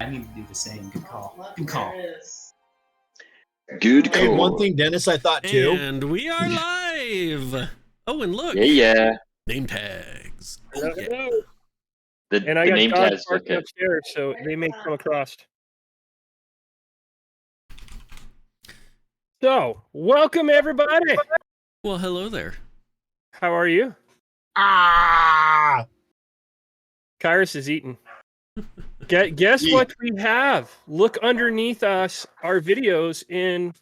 I need to do the same. Good call. Good call. Good call. Hey, one thing, Dennis, I thought too. And we are live. Oh, and look. Yeah. Name tags. Oh, yeah. Hello. The And I got name dogs tags. barking Okay. upstairs, so they may come across. So, welcome everybody. Well, hello there. How are you? Ah! Kyrus is eating. Guess what we have? Look underneath us, our videos in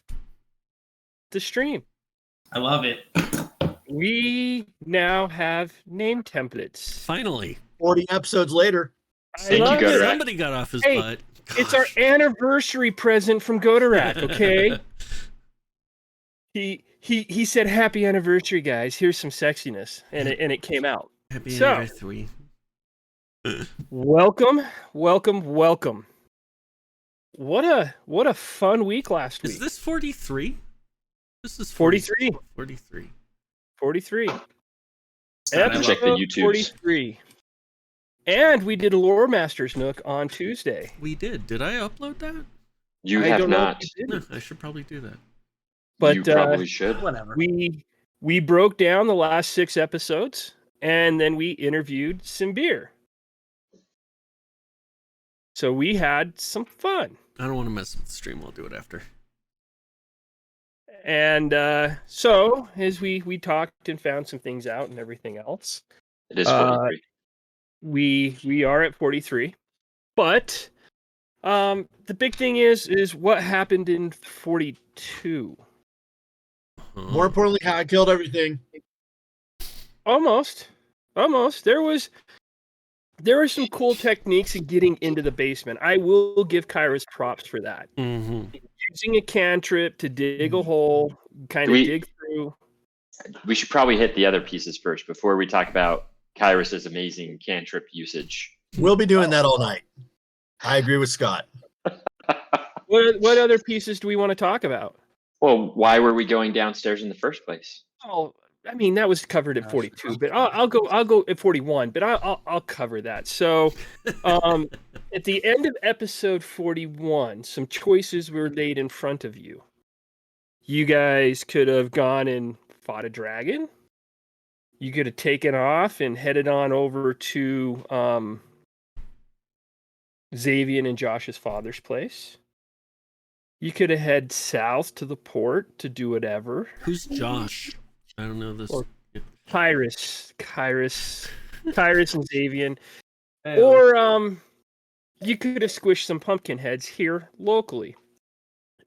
the stream. I love it. We now have name templates. Finally. 40 episodes later. Thank you, love Gutter it. Rat. Somebody got off his Hey, butt. It's our anniversary present from Godorak, okay? He said happy anniversary, guys. Here's some sexiness, and it came out. Happy So- anniversary. Welcome. What a fun week last week. Is this 43? This is 43. 43. 43. Episode Check the YouTubes. 43. And we did a Lore Masters Nook on Tuesday. We did. Did I upload that? You I have don't know not. if you No, did, I should probably do that. but You probably should. Whatever. we broke down the last 6 episodes, and then we interviewed some beer. So we had some fun. I don't want to mess with the stream. I'll do it after. And so as we talked and found some things out and everything else, It is 43. we are at 43. But the big thing is what happened in 42. More importantly, how I killed everything. Almost. There were some cool techniques in getting into the basement. I will give Kyrus props for that. Mm-hmm. Using a cantrip to dig a hole, kind of We- dig through. We should probably hit the other pieces first before we talk about Kyrus's amazing cantrip usage. We'll be doing that all night. I agree with Scott. What other pieces do we want to talk about? Well, why were we going downstairs in the first place? Oh, I mean that was covered at 42, but I'll go at 41, but I'll cover that. So, at the end of episode 41, some choices were laid in front of you. You guys could have gone and fought a dragon. You could have taken off and headed on over to Xavier and Josh's father's place. You could have head south to the port to do whatever. Who's Josh? I don't know this. Or- Kyrus and Xavier. Or you could have squished some pumpkin heads here locally.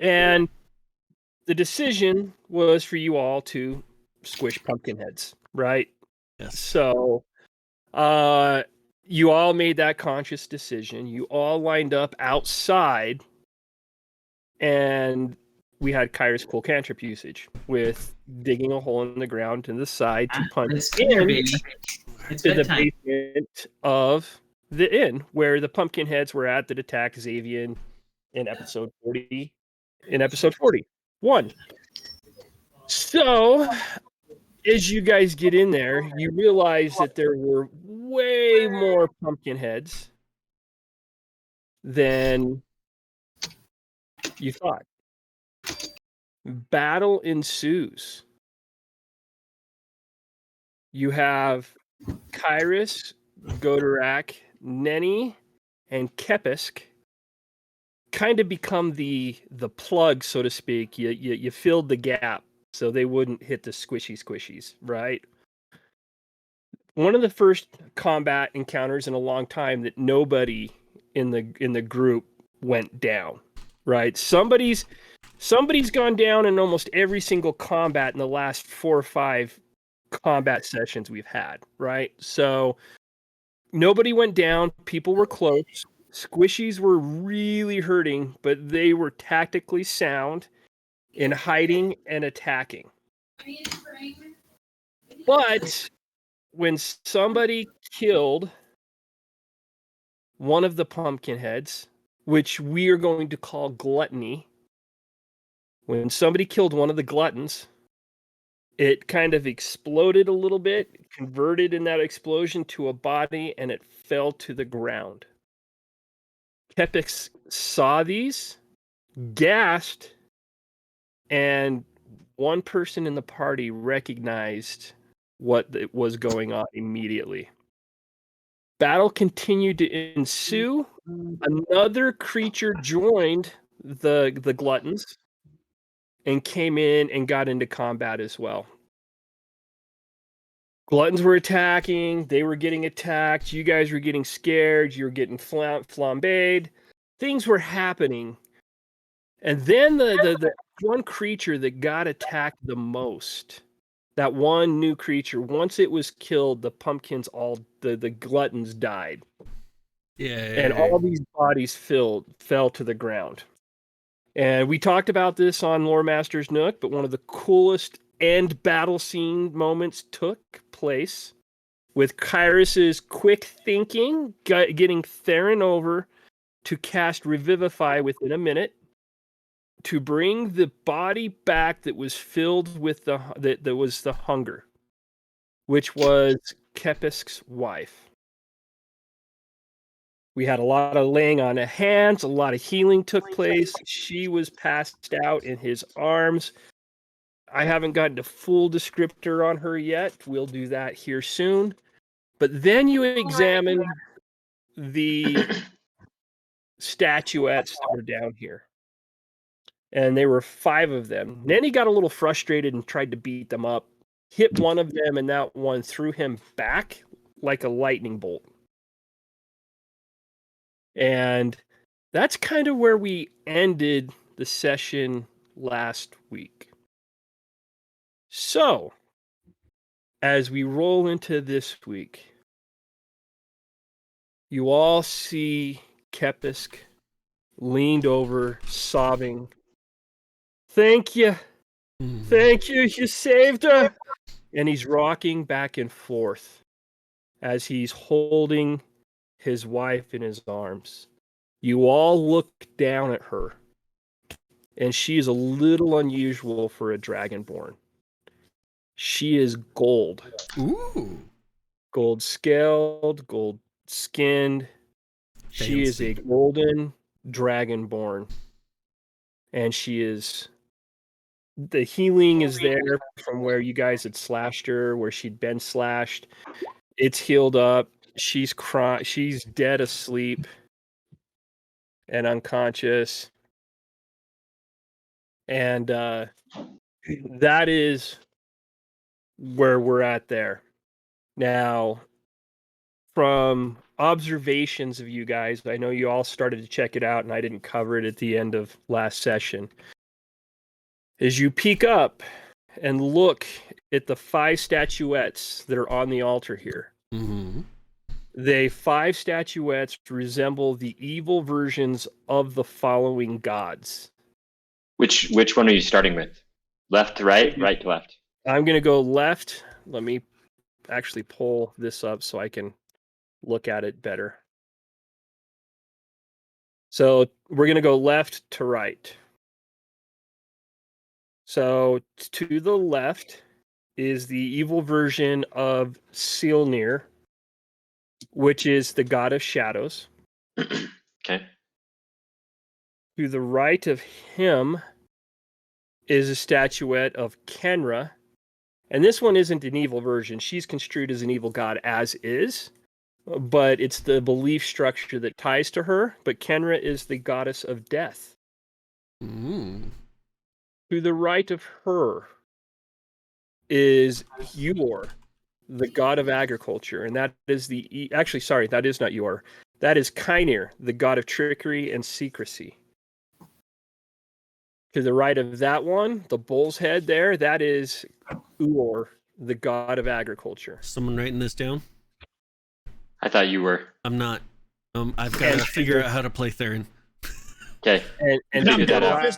And the decision was for you all to squish pumpkin heads, right? Yes. So you all made that conscious decision. You all lined up outside, and we had Kyrus cool cantrip usage with digging a hole in the ground to the side to punch It's clear, in baby. It's to the bedtime. basement of the inn where the pumpkin heads were at that attacked Xavier in episode 40. In episode 41. So, as you guys get in there, you realize that there were way more pumpkin heads than you thought. Battle ensues. You have Kyrus, Godorak, Nenny, and Kepisk kind of become the plug, so to speak. You filled the gap so they wouldn't hit the squishies, right? One of the first combat encounters in a long time that nobody in the group went down, right? Somebody's gone down in almost every single combat in the last 4 or 5 combat sessions we've had, right? So nobody went down. People were close. Squishies were really hurting, but they were tactically sound in hiding and attacking. But when somebody killed one of the pumpkin heads, which we are going to call gluttony, when somebody killed one of the gluttons, it kind of exploded a little bit, converted in that explosion to a body, and it fell to the ground. Kepix saw these, gasped, and one person in the party recognized what was going on immediately. Battle continued to ensue. Another creature joined the gluttons and came in and got into combat as well. Gluttons were attacking. They were getting attacked. You guys were getting scared. You were getting flambéed. Things were happening. And then the one creature that got attacked the most, that one new creature, once it was killed, the pumpkins the gluttons died. Yeah. And all these bodies fell to the ground. And we talked about this on Lore Master's Nook, but one of the coolest end battle scene moments took place with Kyrus's quick thinking, getting Theron over to cast Revivify within a minute, to bring the body back that was filled with that was the hunger, which was Kepisk's wife. We had a lot of laying on of hands, a lot of healing took place. She was passed out in his arms. I haven't gotten a full descriptor on her yet. We'll do that here soon. But then you examine the statuettes that were down here. And there were 5 of them. Nenny got a little frustrated and tried to beat them up, hit one of them, and that one threw him back like a lightning bolt. And that's kind of where we ended the session last week. So, as we roll into this week, you all see Kepisk leaned over, sobbing. Thank you. Thank you. You saved her. And he's rocking back and forth as he's holding his wife in his arms. You all look down at her, and she is a little unusual for a Dragonborn. She is gold. Ooh. Gold scaled, gold skinned. She is a Fancy. golden Dragonborn. And she is... The healing is there from where you guys had slashed her, where she'd been slashed. It's healed up. She's she's dead asleep and unconscious. And that is where we're at there. Now, from observations of you guys, I know you all started to check it out and I didn't cover it at the end of last session. As you peek up and look at the 5 statuettes that are on the altar here, they 5 statuettes resemble the evil versions of the following gods. Which one are you starting with? Left to right, right to left? I'm going to go left. Let me actually pull this up so I can look at it better. So we're going to go left to right. So to the left is the evil version of Silnir, which is the god of shadows. Okay. To the right of him is a statuette of Kenra. And this one isn't an evil version. She's construed as an evil god as is, but it's the belief structure that ties to her. But Kenra is the goddess of death. To the right of her is Yor, the god of agriculture. And that is actually, sorry, that is not Yor. That is Kynir, the god of trickery and secrecy. To the right of that one, the bull's head there, that is Uor, the god of agriculture. Someone writing this down? I thought you were. I'm not. I've got to figure out how to play Theron. Okay. And Figure that out.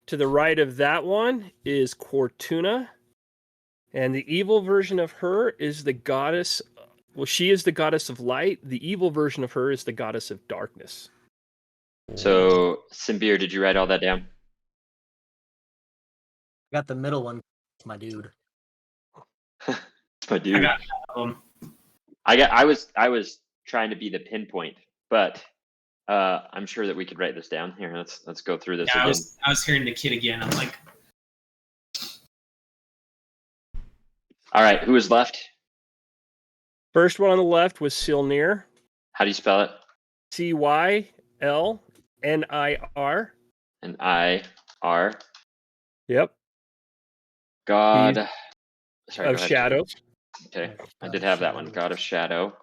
to the right of that one is Quartuna. And the evil version of her is the goddess. Well, she is the goddess of light. The evil version of her is the goddess of darkness. So, Simbir, did you write all that down? I got the middle one, my dude. It's my dude. I got I was trying to be the pinpoint, but I'm sure that we could write this down. Here, let's go through this Yeah, again. I was hearing the kid again. I'm like, All right, who is left? First one on the left was Silnir. How do you spell it? Cylnir. And I-R. Yep. God. Sorry, Of go ahead. Shadow. Okay, I did have that one. God of Shadow.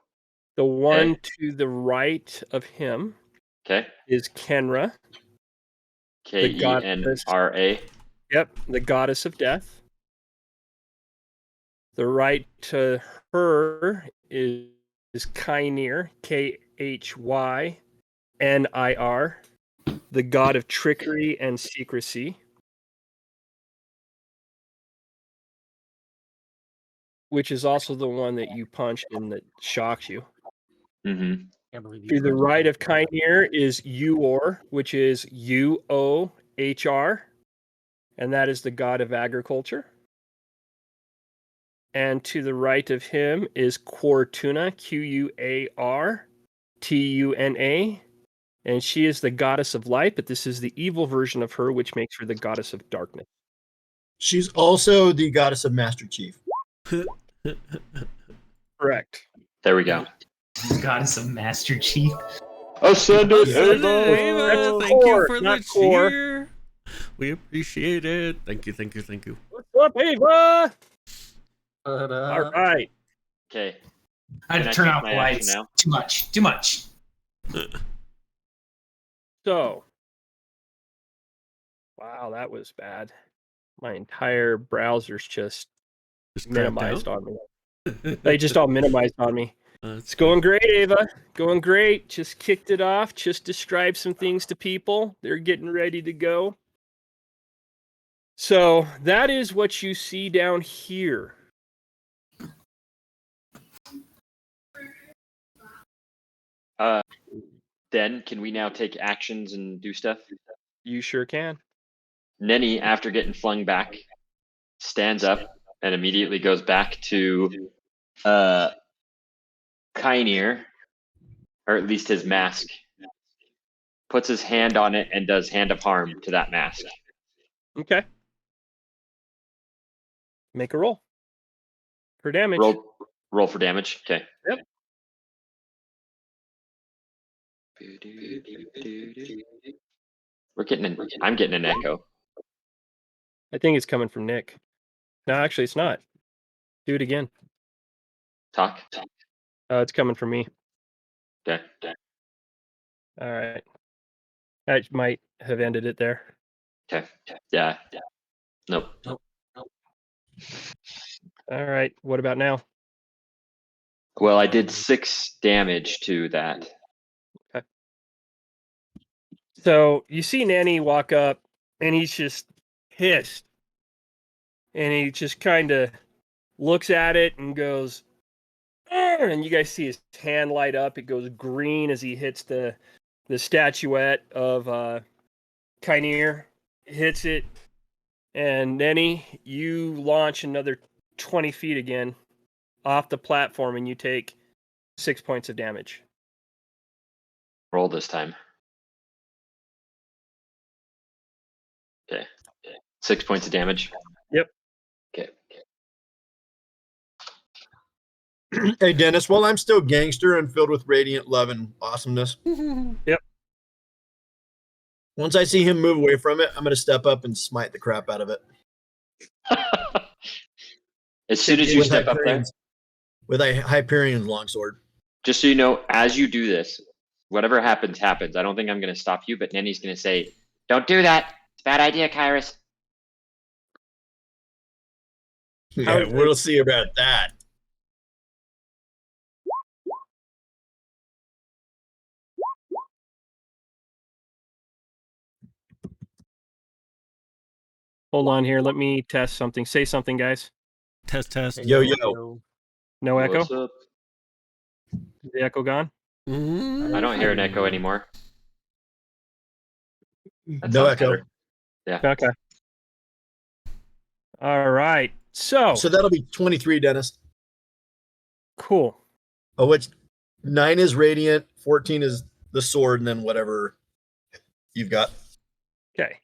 The one to the right of him Okay. is Kenra. Kenra. Yep, the goddess of death. The right to her is Kynir, Khyhnir, the god of trickery and secrecy. Which is also the one that you punched and that shocks you. Mm-hmm. Can't believe you To the punched right me. of Kynir is Uor, which is Uohr, and that is the god of agriculture. And to the right of him is Quartuna, Quartuna, and she is the goddess of light, but this is the evil version of her, which makes her the goddess of darkness. She's also the goddess of Master Chief. Correct. There we go. goddess of Master Chief. Ascend it, Send it, Ava! Ava. Thank Core, you for not the core. cheer. We appreciate it. Thank you, thank you, thank you. What's up, Ava? But, All right. Okay. I had Can I to turn take off my the action lights. now? Too much. Too much. So, wow, that was bad. My entire browser's just Just cracked minimized out. on me. They just all minimized on me. It's It's going great, Ava. Going great. Just kicked it off. Just described some things to people. They're getting ready to go. So that is what you see down here. Then, can we now take actions and do stuff? You sure can. Nenny, after getting flung back, stands up and immediately goes back to Kynir, or at least his mask. Puts his hand on it and does hand of harm to that mask. Okay. Make a roll for damage. Roll for damage. Okay. Yep. I'm getting an echo. I think it's coming from Nick. No, actually, it's not. Do it again. Talk. It's coming from me. Okay. All right. I might have ended it there. Okay. Yeah. Nope. All right. What about now? Well, I did 6 damage to that. So you see Nanny walk up, and he's just pissed. And he just kind of looks at it and goes, "Arr!" And you guys see his hand light up. It goes green as he hits the statuette of Kynir, hits it. And Nenny, you launch another 20 feet again off the platform, and you take 6 points of damage. Roll this time. Okay. 6 points of damage. Yep. Okay. Hey, Dennis, while I'm still gangster and filled with radiant love and awesomeness, Yep. once I see him move away from it, I'm going to step up and smite the crap out of it. As soon as you With step up there, Hyperion's- With a Hyperion's longsword. just so you know, as you do this, whatever happens, happens. I don't think I'm going to stop you, but Nenny's going to say, "Don't do that. It's a bad idea, Kyrus." Yeah, we'll see about that. Hold on here. Let me test something. Say something, guys. Test, test. Yo, yo. No echo? What's up? Is the echo gone? I don't hear an echo anymore. That No sounds echo. better. Yeah. Okay. All right. So that'll be 23, Dennis. cool. Oh, which 9 is radiant, 14 is the sword, and then whatever you've got. Okay.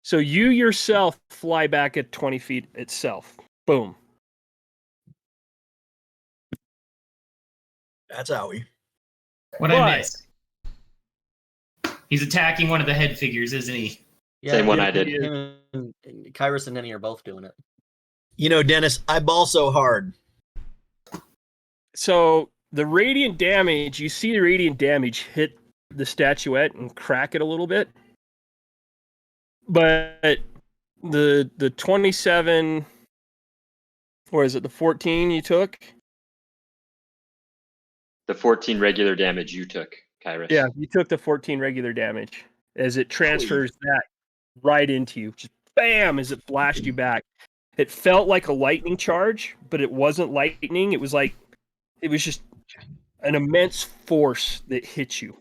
So you yourself fly back at 20 feet itself. Boom. That's owie. What But- I missed. He's attacking one of the head figures, isn't he? Same one I did. Him and Kyrus and Nenny are both doing it. You know, Dennis, I ball so hard. So the radiant damage, you see the radiant damage hit the statuette and crack it a little bit. But the 27, or is it the 14 you took? The 14 regular damage you took, Kyrus. Yeah, you took the 14 regular damage as it transfers that right into you. Just bam, as it flashed you back. It felt like a lightning charge, but it wasn't lightning. It was just an immense force that hit you.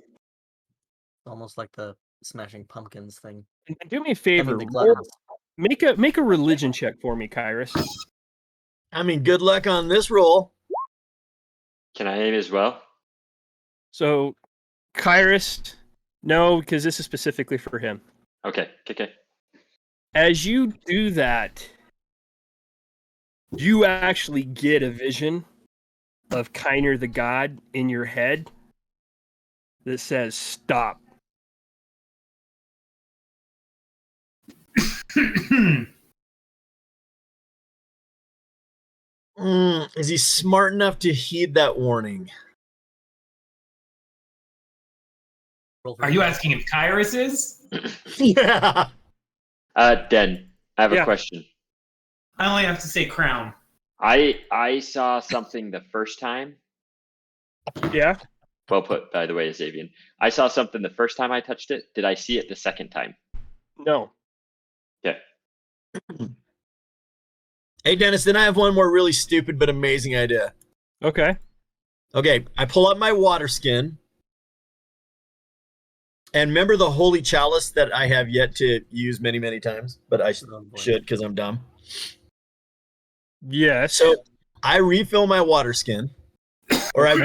Almost like the Smashing Pumpkins thing. And do me a favor, Heavenly Gluttons. make a religion check for me, Kyrus. I mean, good luck on this roll. Can I aim as well? So, Kyrus, no, because this is specifically for him. Okay. As you do that, you actually get a vision of Kiner the god in your head that says, "Stop." Is he smart enough to heed that warning? Roll for Are you damage. asking if Kyrus is? Yeah. Den, I have Yeah. a question. I only have to say crown. I saw something the first time. Yeah. Well put, by the way, Xavier. I saw something the first time I touched it. Did I see it the second time? No. Okay. Hey, Dennis, then I have one more really stupid but amazing idea. Okay. Okay, I pull up my water skin. And remember the holy chalice that I have yet to use many, many times, but I Oh, boy. should because I'm dumb. Yes. So I refill my water skin, or I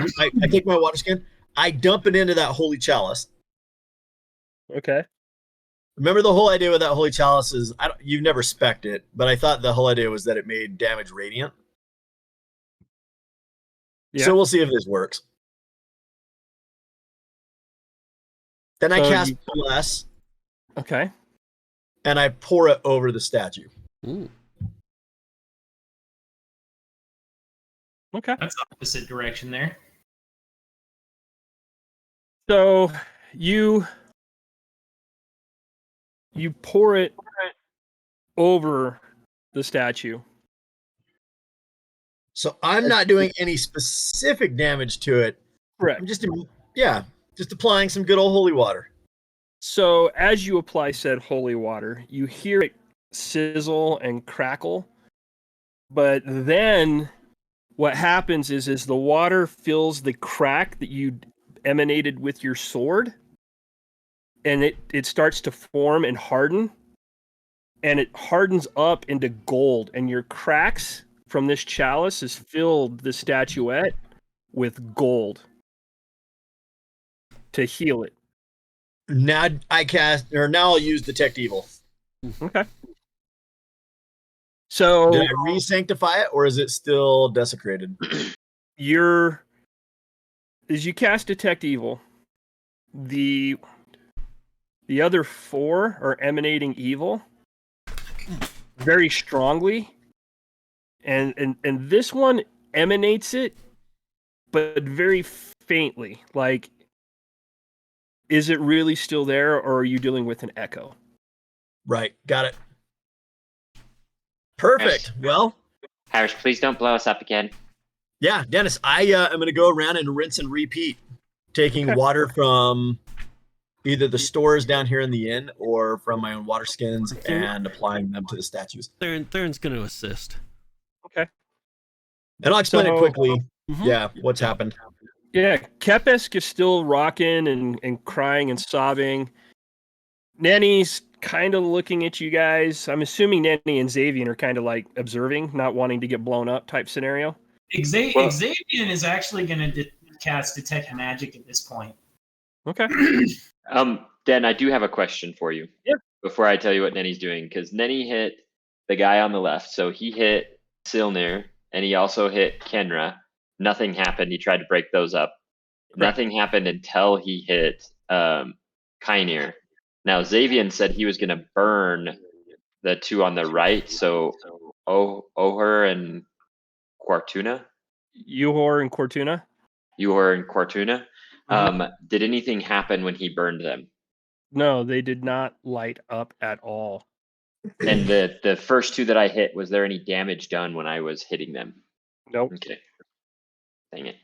take my water skin, I dump it into that holy chalice. Okay. Remember the whole idea with that holy chalice is you've never spec'd it, but I thought the whole idea was that it made damage radiant. Yeah. So we'll see if this works. Then I So cast you- Bless, Okay. and I pour it over the statue. Ooh. Okay. That's opposite direction there. So you pour it over the statue. So I'm not doing any specific damage to it. Correct. I'm just applying some good old holy water. So as you apply said holy water, you hear it sizzle and crackle. But then what happens is the water fills the crack that you emanated with your sword, and it starts to form and harden, and it hardens up into gold, and your cracks from this chalice has filled the statuette with gold to heal it. Now I'll use Detect Evil. Okay. So Did I re-sanctify it, or is it still desecrated? as you cast Detect Evil, the other four are emanating evil very strongly, and this one emanates it, but very faintly. Like, is it really still there, or are you dealing with an echo? Right, got it. Perfect. Well, Harris, please don't blow us up again. yeah, Dennis, I am going to go around and rinse and repeat, taking Okay. water from either the stores down here in the inn or from my own water skins and applying them to the statues. Theron's going to assist. Okay. And I'll explain it So- quickly. Mhm. Yeah, what's happened. Yeah, Kepesk is still rocking and crying and sobbing. Nenny's kind of looking at you guys. I'm assuming Nenny and Xavier are kind of like observing, not wanting to get blown up type scenario. Well- Xavier is actually going to cast Detect Magic at this point. Okay. Dan, I do have a question for you. Yeah. Before I tell you what Nenny's doing, because Nenny hit the guy on the left, so he hit Silnir, and he also hit Kenra. Nothing happened. He tried to break those up. Correct. Nothing happened until he hit Kynir. Now Xavian said he was going to burn the two on the right, so Oher and Quartuna. Uhor and Cortuna. Uhor and Quartuna. Did anything happen when he burned them? No, they did not light up at all. And the first two that I hit, was there any damage done when I was hitting them? Nope. Okay. Dang it.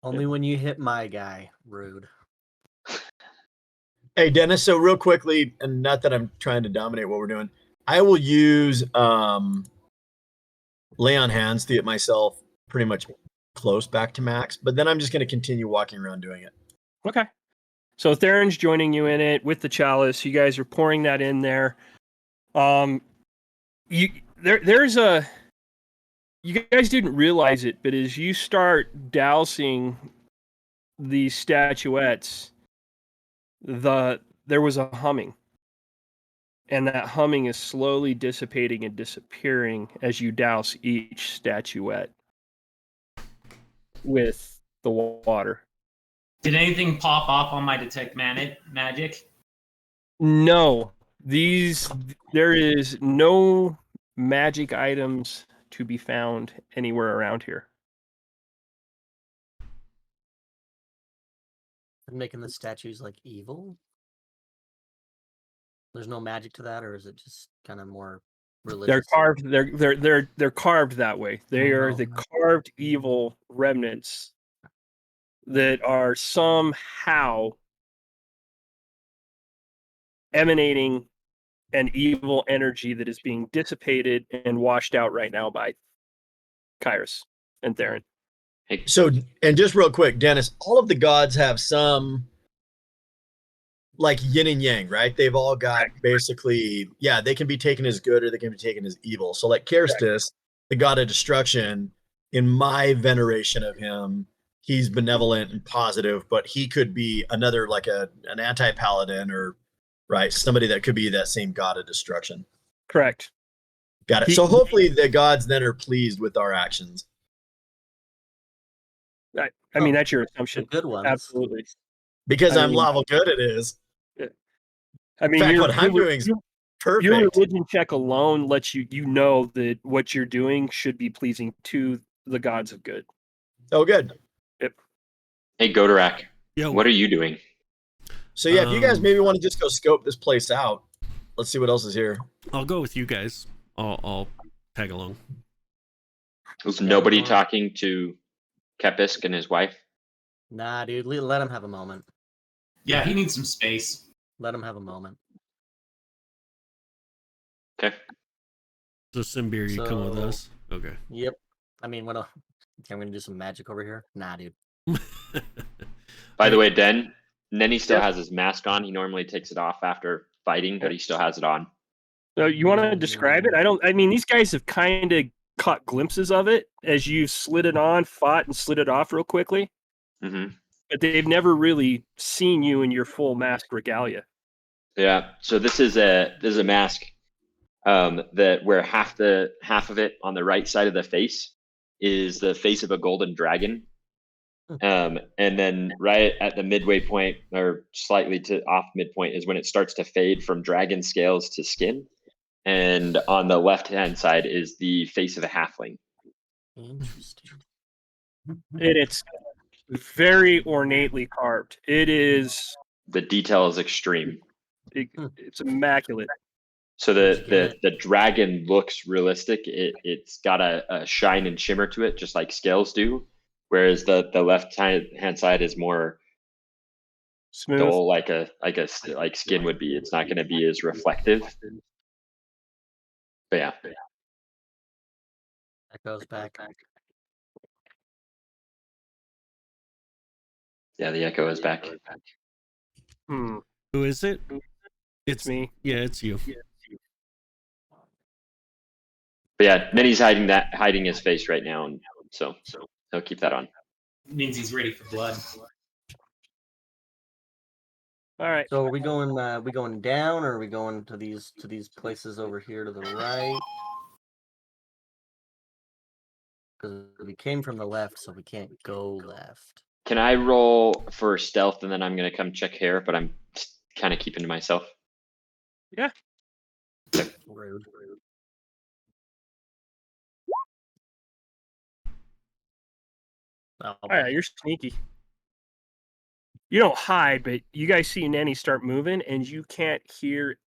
Only when you hit my guy. Rude. Hey, Dennis. So real quickly, and not that I'm trying to dominate what we're doing, I will use lay on hands to get myself pretty much close back to max, but then I'm just going to continue walking around doing it. Okay. So Theron's joining you in it with the chalice. You guys are pouring that in there. There's a. You guys didn't realize it, but as you start dousing these statuettes, there was a humming, and that humming is slowly dissipating and disappearing as you douse each statuette with the water. Did anything pop up on my detect magic? No, there is no magic items to be found anywhere around here. Making the statues like evil. There's no magic to that, or is it just kind of more religious? They're carved. They're carved that way. They are Oh. the carved evil remnants that are somehow emanating an evil energy that is being dissipated and washed out right now by Kyrus and Theron. So, and just real quick, Dennis, all of the gods have some like yin and yang, right? They've all got basically, yeah, they can be taken as good or they can be taken as evil. So like Kerstis, the god of destruction, in my veneration of him, he's benevolent and positive, but he could be another like an anti-paladin or right, somebody that could be that same god of destruction. Correct. Got it. So hopefully the gods then are pleased with our actions. I mean, that's your assumption. The good ones. Absolutely. Because I I'm mean- lawful good it is. I mean, In fact, your- what I'm your- doing is your- perfect. Your religion check alone lets you know that what you're doing should be pleasing to the gods of good. Oh, good. Hey, Godorak, Yo, what are you doing? So yeah, if you guys Um, maybe want to just go scope this place out, let's see what else is here. I'll go with you guys. I'll tag along. Was Yeah, nobody go on. talking to Kepisk and his wife? Nah, dude. Let him have a moment. Yeah, he needs some space. Let him have a moment. Okay. So Simbir, you come with So- us? Okay. Yep. I mean, what? I'm gonna do some magic over here. Nah, dude. By the way, Nenny still Yeah. has his mask on. He normally takes it off after fighting, but he still has it on. So you want to describe it? I mean, these guys have kind of caught glimpses of it as you slid it on, fought, and slid it off real quickly. hmm But they've never really seen you in your full mask regalia. Yeah. So this is a mask that where half of it on the right side of the face is the face of a golden dragon. And then right at the midway point or slightly to off midpoint is when it starts to fade from dragon scales to skin. And on the left-hand side is the face of a halfling. Interesting. And it's very ornately carved. It is. The detail is extreme. It's immaculate. So Where'd you get the dragon looks realistic. It's got a shine and shimmer to it, just like scales do. Whereas the left hand side is more Smooth. dull, like skin would be. It's not going to be as reflective. But yeah, That goes back. yeah, the echo is back. Hmm. Who is it? It's me. Yeah, it's you. But yeah, Nenny's hiding his face right now, and so he'll keep that on. Means he's ready for blood. All right. So are we going down, or are we going to these places over here to the right? Because we came from the left, so we can't go left. Can I roll for stealth, and then I'm gonna come check here, but I'm kind of keeping to myself. Rude. Oh, All right, you're sneaky. You don't hide, but you guys see Nenny start moving, and you can't hear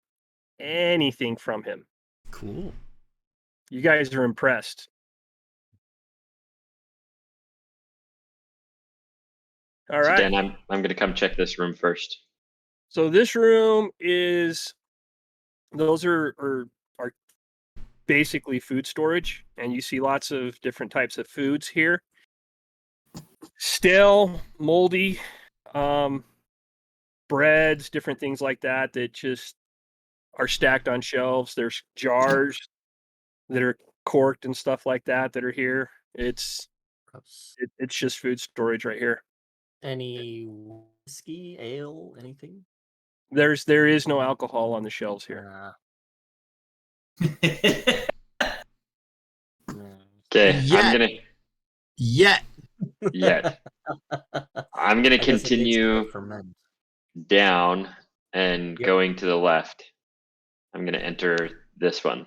anything from him. Cool. You guys are impressed. All So right. Dan, I'm gonna come check this room first. So this room is those are basically food storage, and you see lots of different types of foods here. Stale, moldy, breads, different things like that just are stacked on shelves. There's jars that are corked and stuff like that are here. It's gross. it's just food storage right here. Any whiskey, ale, anything? There is no alcohol on the shelves here. Okay, Yet. I'm gonna I'm gonna I guess it needs to continue ferment. down and Yep. going to the left. I'm gonna enter this one.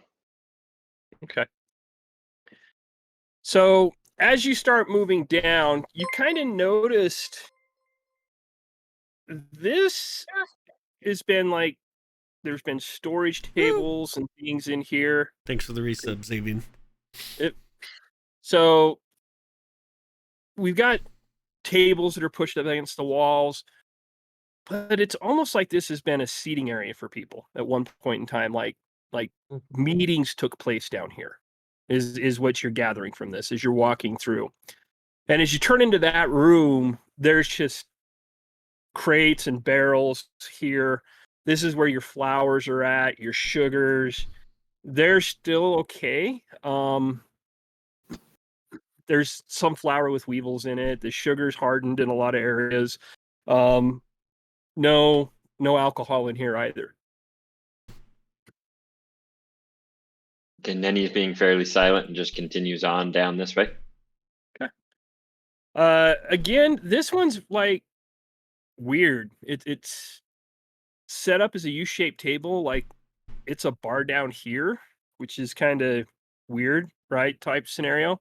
Okay. So as you start moving down, you kind of noticed this has been like there's been storage tables and things in here. Thanks for the resub, Xavier. So we've got tables that are pushed up against the walls, but it's almost like this has been a seating area for people at one point in time. Like meetings took place down here, is what you're gathering from this as you're walking through. And as you turn into that room, there's just crates and barrels here. This is where your flours are at, your sugars. They're still okay. There's some flour with weevils in it. The sugar's hardened in a lot of areas. No alcohol in here either. And then he's being fairly silent and just continues on down this way. Again, this one's like weird. It's set up as a U-shaped table, like it's a bar down here, which is kind of weird, right? Type scenario.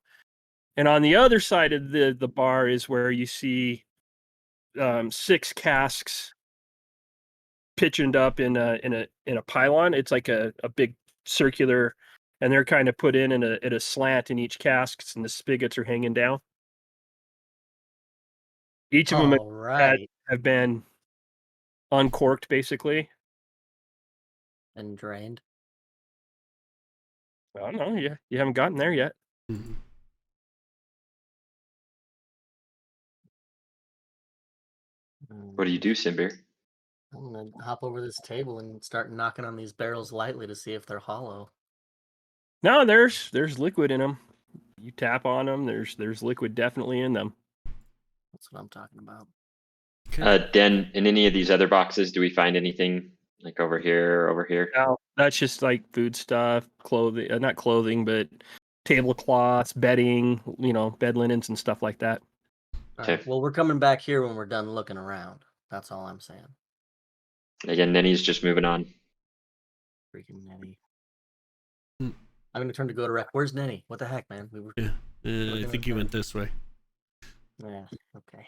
And on the other side of the bar is where you see 6 casks pitched up in a pylon. It's like a big circular, and they're kind of put in a slant in each cask, and the spigots are hanging down. Each of them All right. have been uncorked, basically. And drained. I don't know. You haven't gotten there yet. Mhm. What do you do, Simbeer? I'm gonna hop over this table and start knocking on these barrels lightly to see if they're hollow. No, there's liquid in them. You tap on them. There's liquid definitely in them. That's what I'm talking about. Dan, in any of these other boxes, do we find anything like over here or over here? No, that's just like food stuff, clothing, not clothing, but tablecloths, bedding, bed linens and stuff like that. All Okay. right. Well, we're coming back here when we're done looking around. That's all I'm saying. Again, Nenny's just moving on. Freaking Nenny. Hmm. I'm gonna turn to go to Rec. Where's Nenny? What the heck, man? We were. I think he went this way. Yeah. Okay.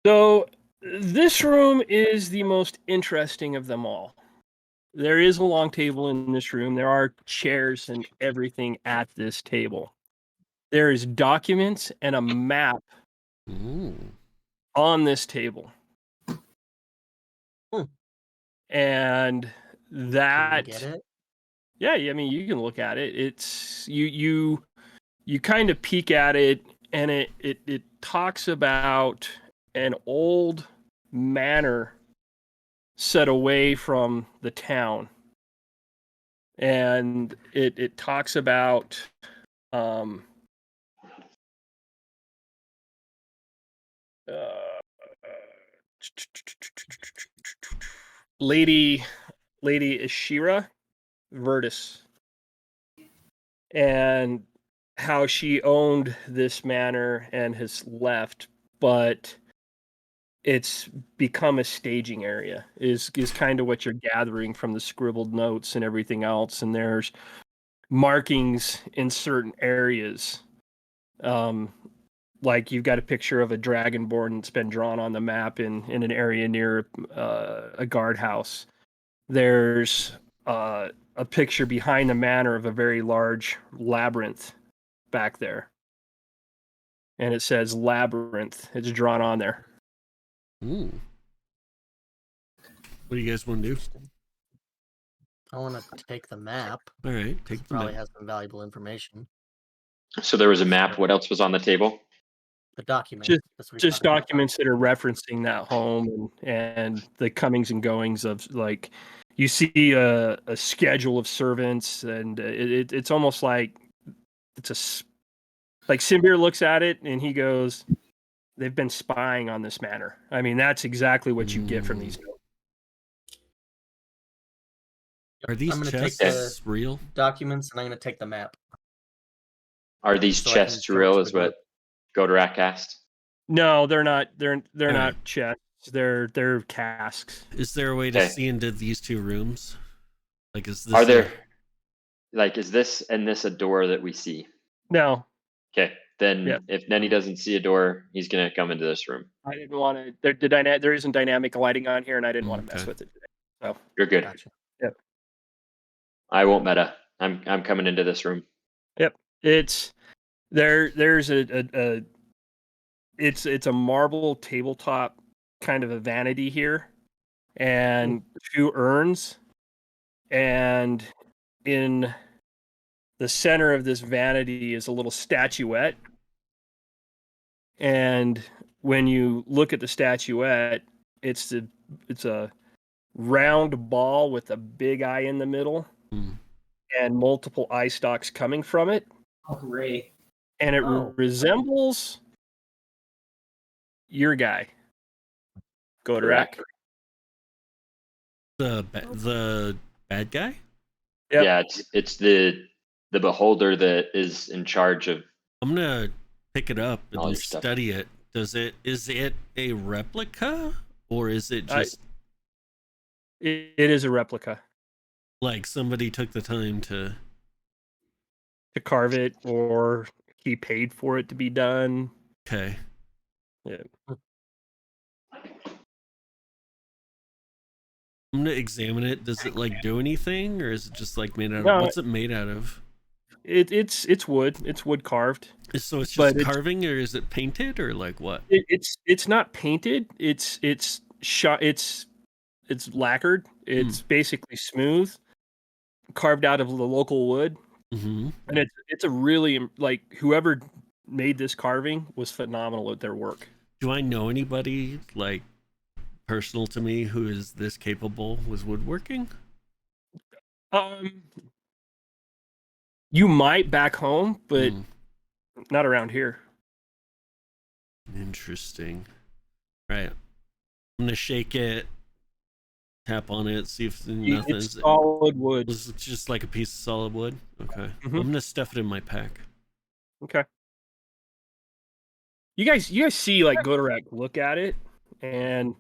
So this room is the most interesting of them all. There is a long table in this room. There are chairs and everything at this table. There is documents and a map Ooh. on this table. And Can that we get it? Yeah, I mean you can look at it. It's you kind of peek at it, and it talks about an old manor set away from the town. And it talks about Lady Ashira Vertus, and how she owned this manor and has left, but it's become a staging area is kind of what you're gathering from the scribbled notes and everything else. And there's markings in certain areas. Like you've got a picture of a dragonborn that's been drawn on the map in an area near a guardhouse. There's a picture behind the manor of a very large labyrinth back there. And it says labyrinth. It's drawn on there. Ooh. What do you guys want to do? I want to take the map. All right, take It the probably map. has some valuable information. So there was a map. What else was on the table? The document. Just- That's what we Just talked about. documents that are referencing that home and the comings and goings of, like, you see a schedule of servants, and it's almost like like Simbir looks at it and he goes, they've been spying on this manor. I mean, that's exactly what you get from these notes. Are these I'm gonna take chests real? documents, and I'm going to take the map. Are these So I can chests show it real? to Is the what Godorak asked. No, they're not. They're All not right. chests. They're casks. Is there a way to Okay. see into these two rooms? Like, is this Are there, like, is this and this a door that we see? No, Okay, then Yeah. if Nenny doesn't see a door, he's gonna come into this room. I didn't want to. There isn't dynamic lighting on here, and I didn't want to mess Okay. with it today. You're good. Gotcha. I won't meta. I'm coming into this room. It's there's a it's a marble tabletop kind of a vanity here, and two urns, and in the center of this vanity is a little statuette. And when you look at the statuette, it's a round ball with a big eye in the middle Hmm. and multiple eye stalks coming from it. Oh, great. And it Oh. resembles your guy, Godorak. the bad guy? Yep. Yeah, it's the beholder that is in charge of. I'm gonna pick it up All and your stuff. study it. Is it a replica, or is it I- just It is a replica. like somebody took the time to? To carve it, or he paid for it to be done. Okay. Yeah. I'm gonna examine it. Does it like do anything, or is it just like made out of? No. What's it made out of? It's wood. It's wood carved. So it's But just it's- carving, or is it painted, or like what? It's not painted. It's shot. It's lacquered. It's basically smooth, carved out of the local wood, Mm-hmm. and it's a really, like, whoever made this carving was phenomenal at their work. Do I know anybody like personal to me who is this capable with woodworking? You might back home, but Hmm. not around here. Interesting. Right. I'm gonna shake it, tap on it, see if It's nothing's. solid wood. It's just like a piece of solid wood. Okay. Mhm. I'm gonna stuff it in my pack. Okay. You guys see, like, Godorak look at it, and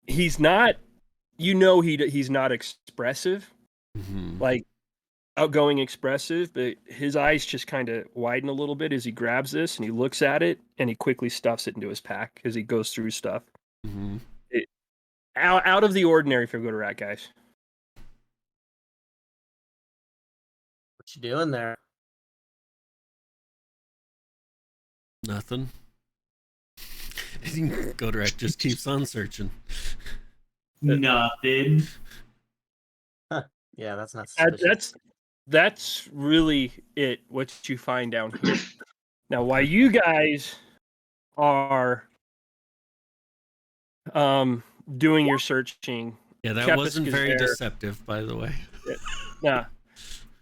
he's not. He's not expressive, Mm-hmm. like outgoing expressive, but his eyes just kind of widen a little bit as he grabs this and he looks at it, and he quickly stuffs it into his pack as he goes through stuff. Mm-hmm. Out of the ordinary for Godorak, guys. What you doing there? Nothing. Godorak just keeps on searching. Nothing. Yeah, that's not suspicious. That's really it. What you find down here. Now, while you guys are doing your searching, Yeah, that Kepis wasn't is very there. deceptive, by the way. Yeah.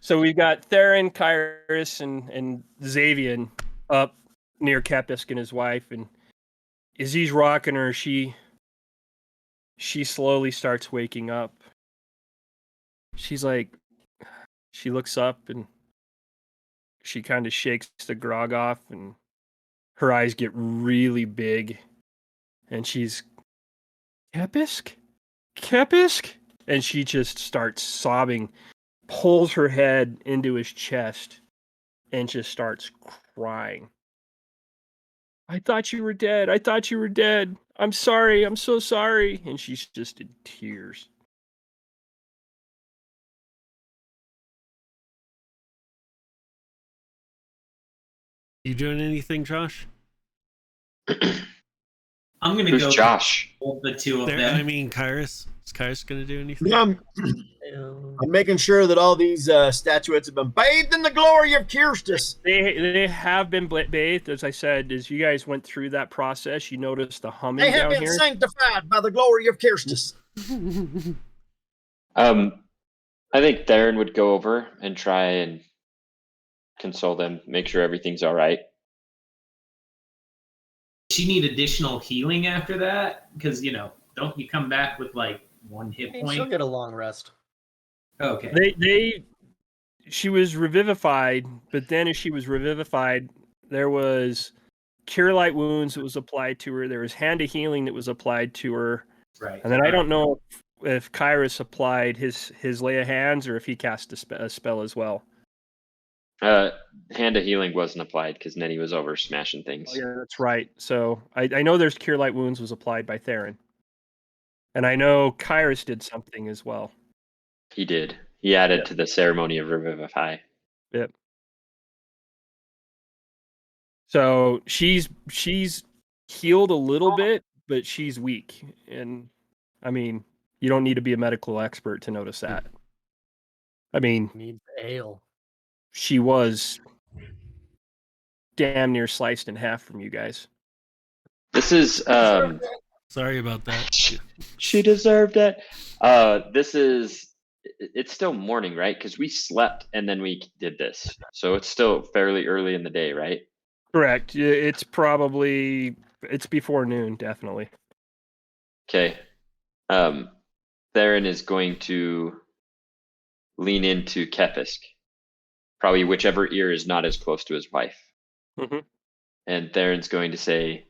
So we've got Theron, Kyrus, and Xavian up near Kepisk and his wife, and as he's rocking her, she slowly starts waking up. She's like, she looks up and she kind of shakes the grog off, and her eyes get really big, and she's, Kepisk? Kepisk? And she just starts sobbing, pulls her head into his chest, and just starts crying. I thought you were dead. I thought you were dead. I'm sorry. I'm so sorry. And she's just in tears. You doing anything, Josh? I'm gonna Who's go Josh? with the two of There, them. I mean, Kyrus. Is Kyrus going to do anything? I'm making sure that all these statuettes have been bathed in the glory of Kirstus. They have been bathed, as I said. As you guys went through that process, you noticed the humming They have down been here. sanctified by the glory of Kirstus. I think Theron would go over and try and console them, make sure everything's all right. She need additional healing after that? Because, don't you come back with like 1 hit She'll point? get a long rest. Okay. She was revivified, but then as she was revivified, there was cure light wounds that was applied to her. There was hand of healing that was applied to her. Right. And then I don't know if Kyrus applied his lay of hands or if he cast a spell as well. Hand of healing wasn't applied because Nenny was over smashing things. Oh, yeah, that's right. So I know there's cure light wounds was applied by Theron. And I know Kyrus did something as well. He did. He added to the ceremony of Revivify. Yep. So she's healed a little bit, but she's weak. And I mean, you don't need to be a medical expert to notice that. I mean, Needs ale. she was damn near sliced in half from you guys. This is Sorry about that. she deserved it. It's still morning, right? Because we slept and then we did this. So it's still fairly early in the day, right? Correct. It's before noon, definitely. Okay. Theron is going to lean into Kepisk. Probably whichever ear is not as close to his wife. Mm-hmm. And Theron's going to say,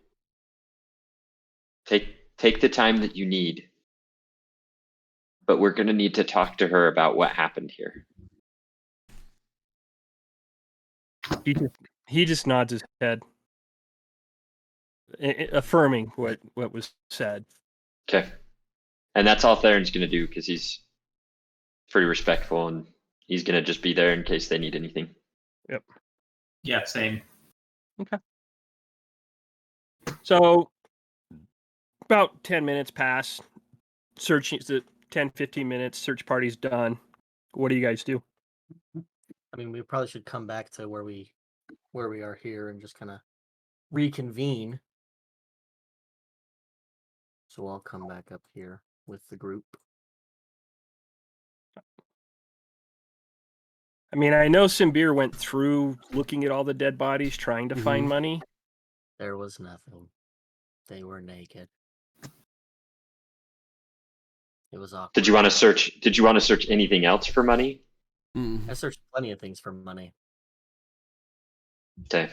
take the time that you need. But we're going to need to talk to her about what happened here. He just nods his head, affirming what was said. Okay. And that's all Theron's going to do because he's pretty respectful and he's going to just be there in case they need anything. Yep. Yeah, same. Okay. So about 10 minutes pass. Searching 10, 15 minutes. Search party's done. What do you guys do? I mean, we probably should come back to where we are here and just kind of reconvene. So I'll come back up here with the group. I mean, I know Simbir went through looking at all the dead bodies, trying to find money. There was nothing. They were naked. It was awkward. Did you want to search anything else for money? I searched plenty of things for money. Okay.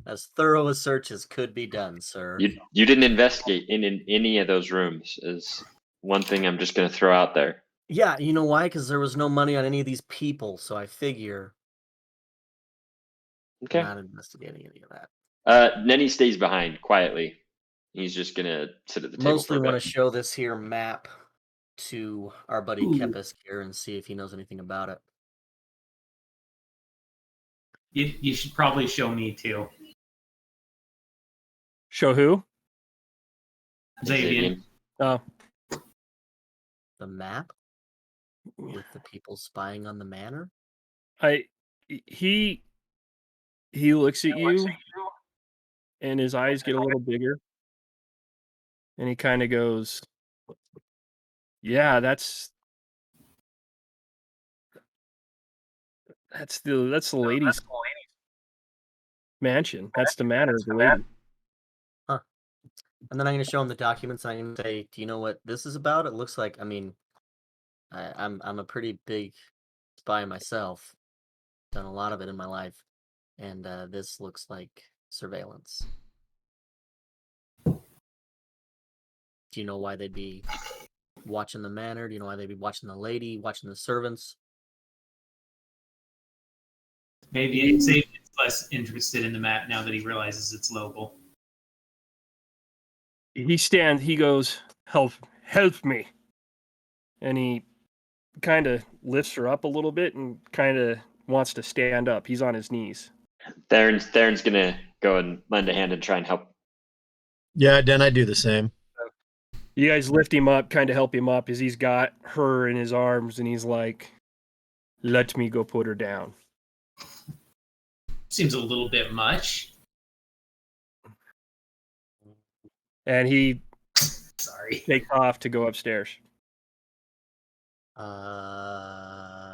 As thorough a search as could be done, sir. You didn't investigate in any of those rooms is one thing I'm just going to throw out there. Yeah, you know why? Because there was no money on any of these people, so I figure Okay. I'm not investigating any of that. Nenny stays behind quietly. He's just going to sit at the table Mostly for a want to bit. show this here map to our buddy Kepisk here and see if he knows anything about it. You should probably show me too. Show who? Xavier. Oh, The map with the people spying on the manor. he looks at you, and his eyes get a little bigger, and he kind of goes, "Yeah, that's the lady's mansion. That's the manor of the lady." And then I'm going to show him the documents. And I'm going to say, "Do you know what this is about?" It looks like. I mean, I'm a pretty big spy myself. Done a lot of it in my life, and this looks like surveillance. Do you know why they'd be watching the manor? Do you know why they'd be watching the lady, watching the servants? Maybe Xavier's less interested in the map now that he realizes it's local. He goes, help me. And he kind of lifts her up a little bit and kind of wants to stand up. He's on his knees. Theron's gonna go and lend a hand and try and help. Yeah, then I do the same. You guys lift him up, kind of help him up as he's got her in his arms, and he's like, let me go put her down. Seems a little bit much. And he Sorry. takes off to go upstairs.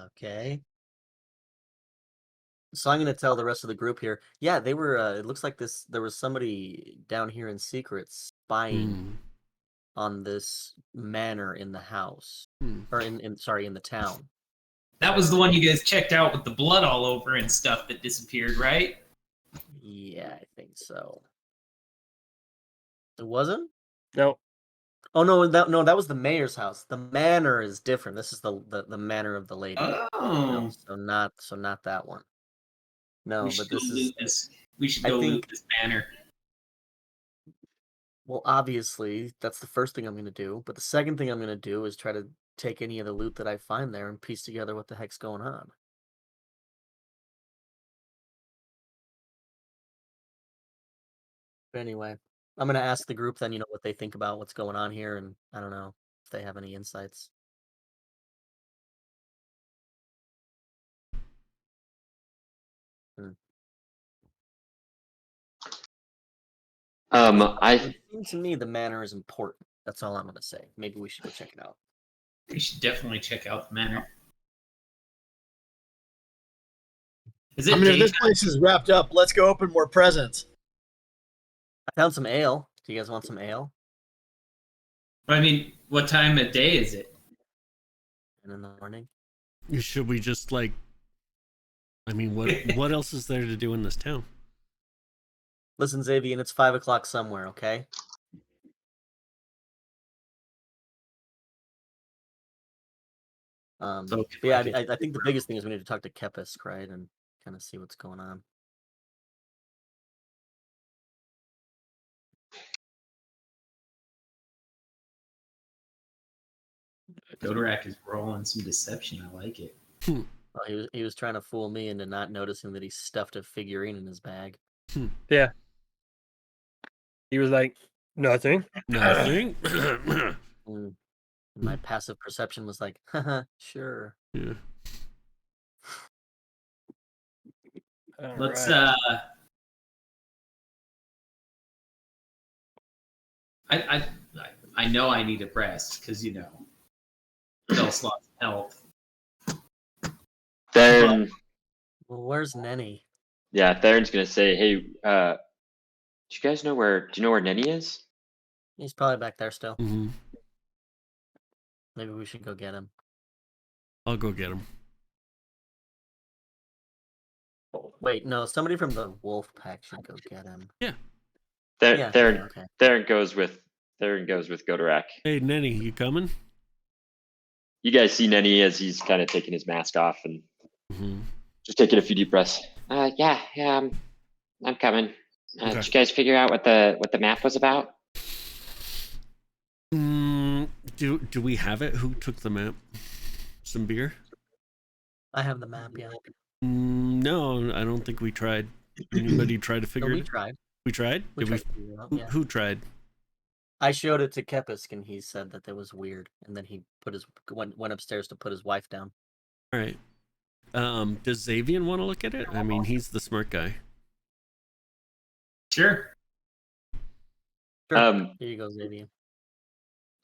Okay. So I'm going to tell the rest of the group here. Yeah, they were. It looks like there was somebody down here in secret spying on this manor in the house, or in the town. That was the one you guys checked out with the blood all over and stuff that disappeared, right? Yeah, I think so. It wasn't? No, Oh no, that was the mayor's house. The manor is different. This is the manor of the lady. Oh. No, so not that one. No, We should but this go is. loot this. We should I go think- loot this banner. Well, obviously, that's the first thing I'm going to do. But the second thing I'm going to do is try to take any of the loot that I find there and piece together what the heck's going on. But anyway, I'm going to ask the group then, what they think about what's going on here, and I don't know if they have any insights. I It seems to me the manor is important. That's all I'm going to say. Maybe we should go check it out. We should definitely check out the manor. Is it I mean, if this daytime? place is wrapped up, let's go open more presents. I found some ale. Do you guys want some ale? I mean, what time of day is it? And in the morning? Should we just like? I mean, what else is there to do in this town? Listen, Xavier, it's 5 o'clock somewhere, okay? So, But yeah, I think the biggest thing is we need to talk to Kepisk, right? And kind of see what's going on. Dodorak is rolling some deception. I like it. Well, he was trying to fool me into not noticing that he stuffed a figurine in his bag. Yeah. He was like, nothing. Nothing. And my passive perception was like, haha, sure. Yeah. Let's Alright. I know I need a rest because Bell's lost health. Theron, Well, where's Nenny? yeah, Theron's gonna say, "Hey, do you guys know where? Do you know where Nenny is?" He's probably back there still. Hmm. Maybe we should go get him. I'll go get him. Wait, no, somebody from the wolf pack should go get him. Yeah, Theron, okay. Theron goes with Godorak. Hey, Nenny, you coming? You guys see Nenny as he's kind of taking his mask off and Mm-hmm. just taking a few deep breaths. Yeah, I'm coming. Okay. Did you guys figure out what the map was about? Do we have it? Who took the map? Some beer? I have the map, yeah. No, I don't think we tried. Anybody tried to No, figure we it? tried. We tried. We Did tried to figure it out, yeah. Who tried? I showed it to Kepisk, and he said that was weird. And then he went upstairs to put his wife down. All right. Does Xavier want to look at it? I mean, he's the smart guy. Sure. Sure. Here you go, Xavier.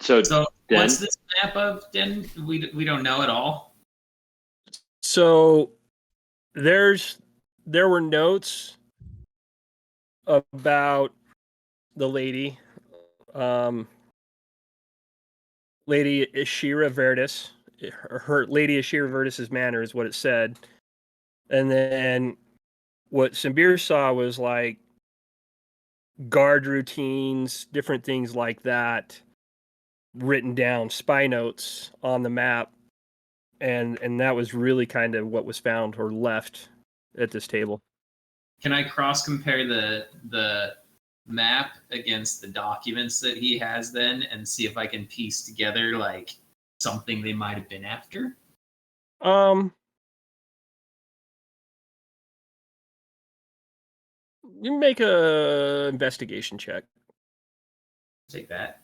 So So Den? what's this map of, Den? We don't know at all. So there were notes about the lady Lady Ishira Verdis, her Lady Ishira Verdis's manor is what it said. And then what Simbir saw was like guard routines, different things like that, written down, spy notes on the map. And that was really kind of what was found or left at this table. Can I cross compare the map against the documents that he has then and see if I can piece together like something they might have been after? You make a investigation check. Take that.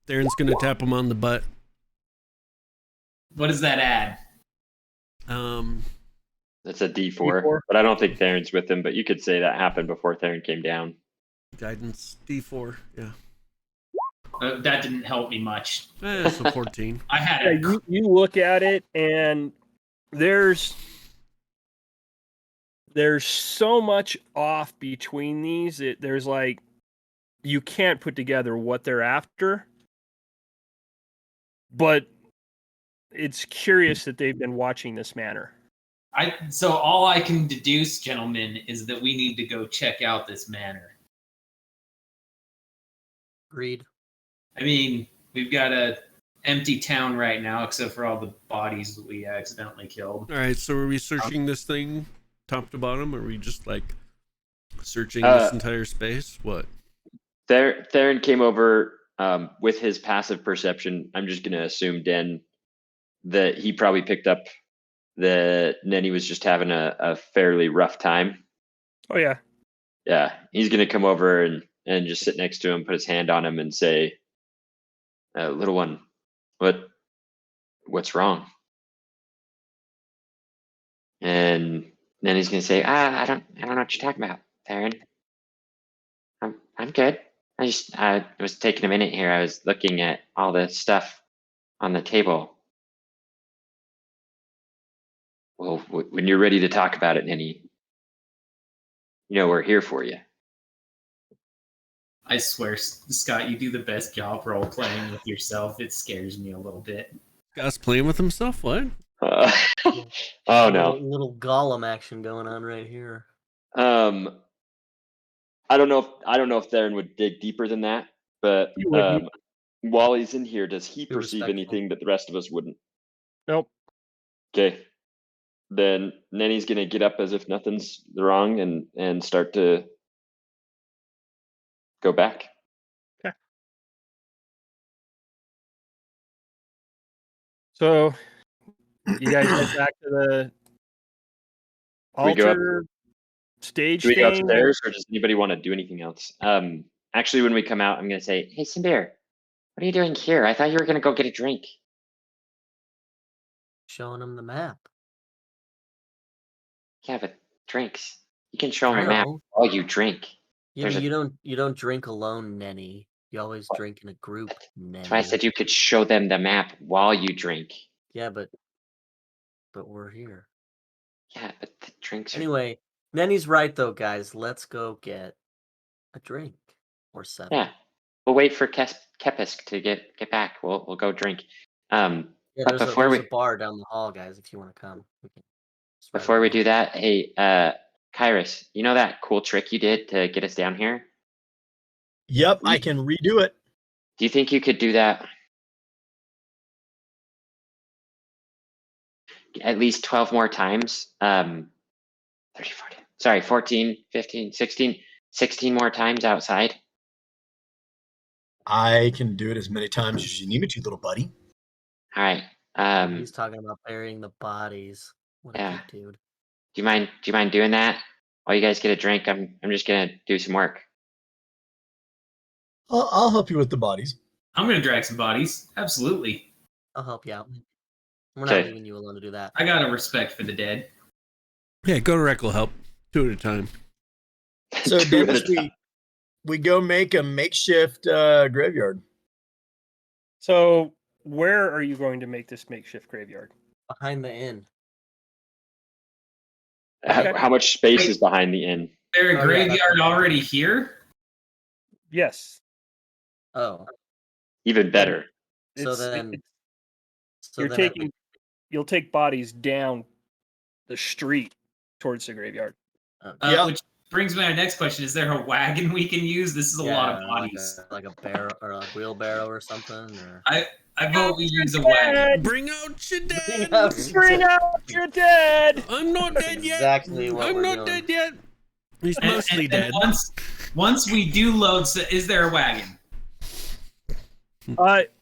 Darren's gonna tap him on the butt. What does that add? That's a D4, D4? but I don't think Theron's with him. But you could say that happened before Theron came down. Guidance D4. Yeah. That didn't help me much. So 14. I had Yeah, it. you look at it, and there's so much off between these. There's like you can't put together what they're after, but it's curious that they've been watching this manor. So all I can deduce, gentlemen, is that we need to go check out this manor. Agreed. I mean, we've got a empty town right now, except for all the bodies that we accidentally killed. All right. So are we searching this thing top to bottom? Or are we just like searching this entire space? What? Theron came over with his passive perception. I'm just going to assume, Den, that he probably picked up that Nenny was just having a fairly rough time. Oh yeah. Yeah, he's going to come over and just sit next to him, put his hand on him, and say, "Little one, what's wrong?" And then he's going to say, I don't know what you're talking about, Theron. I'm good. I was taking a minute here. I was looking at all the stuff on the table. Well, when you're ready to talk about it, Nenny, we're here for you. I swear, Scott, you do the best job role playing with yourself. It scares me a little bit. Scott's playing with himself? What? Oh no. Little Gollum action going on right here. I don't know if Theron would dig deeper than that, but You wouldn't. while he's in here, does he Be perceive respectful. anything that the rest of us wouldn't? Nope. Okay. Then Nenny's gonna get up as if nothing's wrong and start to go back. Okay. So you guys head back to the We go up- altar stage Do we go thing. upstairs, or does anybody want to do anything else? Actually, when we come out, I'm gonna say, "Hey, Simbir, what are you doing here? I thought you were gonna go get a drink." Showing him the map. Yeah, but drinks. You can show I them a map know. while you drink. You don't drink alone, Nenny. You always What? drink in a group, Nenny. That's why I said you could show them the map while you drink. Yeah, but we're here. Yeah, but the drinks are... Anyway, Nenny's right though, guys. Let's go get a drink or 7. Yeah, we'll wait for Kepisk to get back. We'll go drink. Yeah, But there's a bar down the hall, guys. If you want to come, before we do that, hey, Kyrus, you know that cool trick you did to get us down here? Yep, I can redo it. Do you think you could do that at least 12 more times? 30, 40, sorry, 14, 15, 16 more times outside? I can do it as many times as you need me to, little buddy. All right. He's talking about burying the bodies. What Yeah. a good dude. Do you mind doing that? While you guys get a drink, I'm just gonna do some work. I'll help you with the bodies. I'm going to drag some bodies. Absolutely. I'll help you out. We're Okay. not leaving you alone to do that. I got a respect for the dead. Yeah, go to Rec will help. 2 at a time. So, Two at Dennis, a time. we go make a makeshift graveyard. So where are you going to make this makeshift graveyard? Behind the inn. Okay. How much space Wait. is behind the inn? Is there a Oh, yeah, graveyard that's- already here? Yes. Oh, Even better. so It's- then, it's- so you're then taking. You'll take bodies down the street towards the graveyard. Yeah. Which brings me to my next question: is there a wagon we can use? This is a lot of bodies. like a barrel or a wheelbarrow or something, or I vote we use a wagon. Bring out your dead. Bring out your dead. I'm not That's dead yet. exactly what I'm we're not doing. dead yet. He's And- mostly and dead. Once we do load, is there a wagon?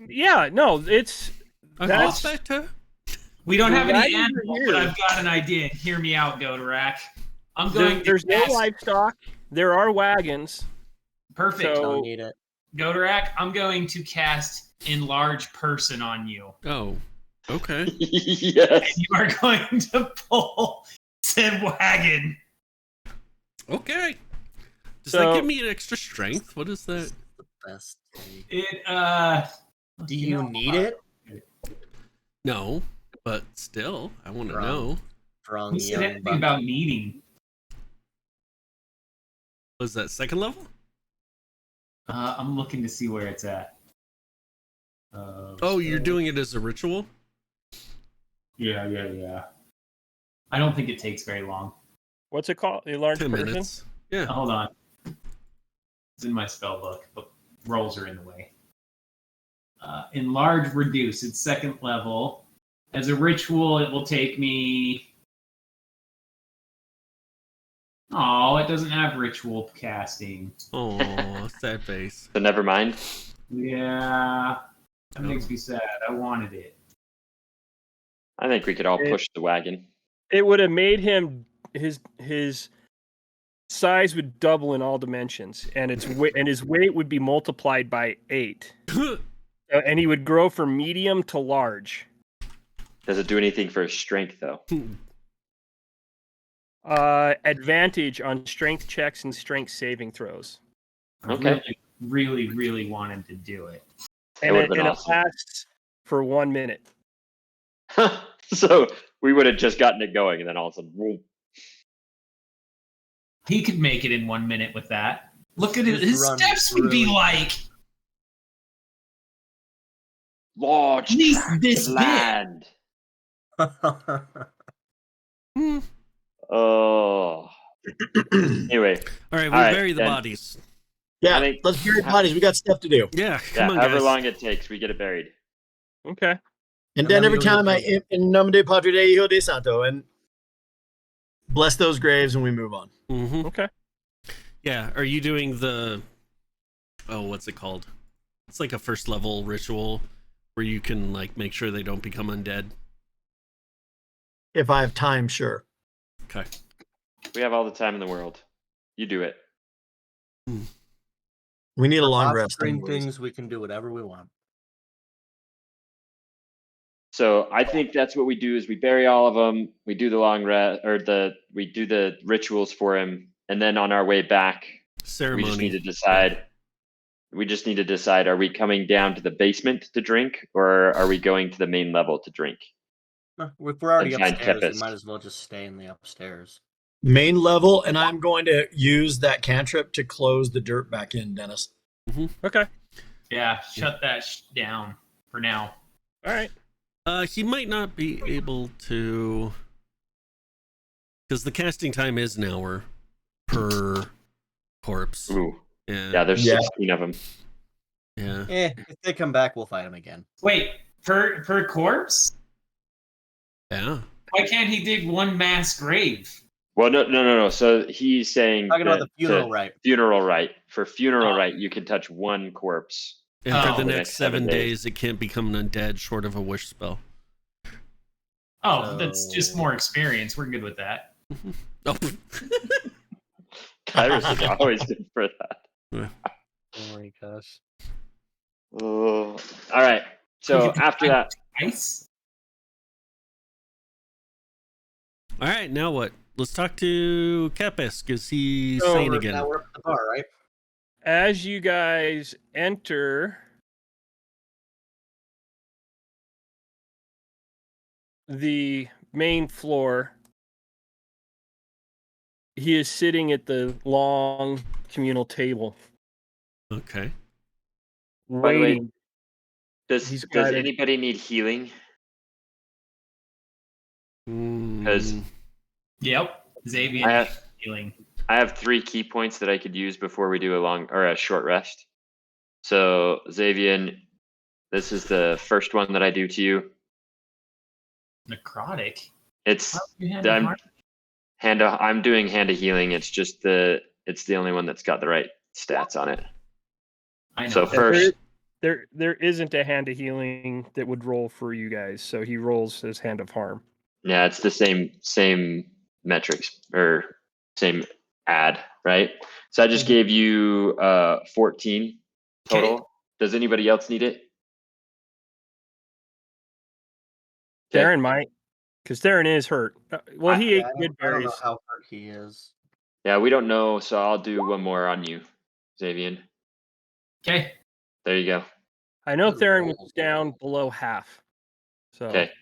Yeah, no, it's I that's thought better. We don't have any Wagons are animals, here. but I've got an idea. Hear me out, Godorak. I'm going. there's to no cast, livestock. There are wagons. perfect. So- don't need it. Godorak, I'm going to cast enlarge person on you, Oh, okay. and Yes. you are going to pull said wagon. Okay. Does So- that give me an extra strength? What is that? The best. thing. It Do you need it? No, but still, I want to Wrong. know. Strong Who said young anything buck. about needing? Was that second level? I'm looking to see where it's at. Oh, you're doing it as a ritual? Yeah. I don't think it takes very long. What's it called? A large 10 person. minutes. Yeah. Hold on. It's in my spell book, but rolls are in the way. Enlarge, reduce. It's second level. As a ritual, it will take me. Oh, it doesn't have ritual casting. Oh, sad face. So never mind. Yeah, that makes me sad. I wanted it. I think we could all push the wagon. It would have made him his size would double in all dimensions, and his weight would be multiplied by 8, and he would grow from medium to large. Does it do anything for his strength though? Advantage on strength checks and strength saving throws, I Okay. really wanted to do it. and would've it been awesome. lasts for 1 minute. So we would have just gotten it going, and then all of a sudden, whoop. He could make it in 1 minute with that. Look at it. Just His run steps would be through it. like Large at least tract this of big. land. Hmm. Oh. Anyway, All right, we All right, bury the then. bodies. Yeah, I think- let's bury bodies. We got stuff to do. Yeah, yeah, come on, however guys. long it takes, we get it buried. Okay. And And then then every we don't time I get in nomine de Padre de Hijo de Santo and bless those graves and we move on. Mm-hmm. Okay. Yeah, are you doing the... Oh, what's it called? It's like a first level ritual where you can like make sure they don't become undead. If I have time, sure. Okay. We have all the time in the world. You do it. We need a long Off rest. screen anyways. things, we can do whatever we want. So I think that's what we do: is we bury all of them. We do the long rest, or we do the rituals for him, and then on our way back, Ceremony. we just need to decide. We just need to decide: are we coming down to the basement to drink, or are we going to the main level to drink? If we're already giant upstairs, we tempest. might as well just stay in the upstairs. Main level, and I'm going to use that cantrip to close the dirt back in, Dennis. Okay. Yeah, shut that down for now. All right. He might not be able to, because the casting time is an hour per corpse. Ooh, Yeah. yeah, there's Yeah. 16 of them. Yeah. If they come back, we'll fight them again. Wait, per corpse? Yeah. Why can't he dig one mass grave? Well, no. So he's saying Talking about that the funeral to- rite. Funeral rite. For funeral Oh. rite, you can touch one corpse. And Oh. for the The next next 7 7 days, it can't become an undead short of a wish spell. Oh, that's just So- more experience. We're good with that. Oh. Kyrus is always good for that. Oh my gosh. Oh, all right. So after that, Ice? All right, now what? Let's talk to Kepisk. Is he So sane we're- again? Now we're up at the bar, right? As you guys enter the main floor, he is sitting at the long communal table. Okay. By the way, Waiting. does He's got it. anybody need healing? Because Yep. Xavier I have healing. 3 key points that I could use before we do a short rest. So Xavier, this is the first one that I do to you. Necrotic. It's Why would you hand him harm? I'm doing hand of healing. It's just it's the only one that's got the right stats on it. I know. So that. first, There isn't a hand of healing that would roll for you guys, so he rolls his hand of harm. yeah, it's the same metrics or same ad, right? So I just Mhm. gave you 14 total. Okay. Does anybody else need it? Okay. Darren might, because Darren is hurt. Well, he ate good I don't know berries. how hurt he is. Yeah, we don't know, so I'll do one more on you, Xavier. Okay. There you go. I know Good Theron roll. was down below half. So Okay.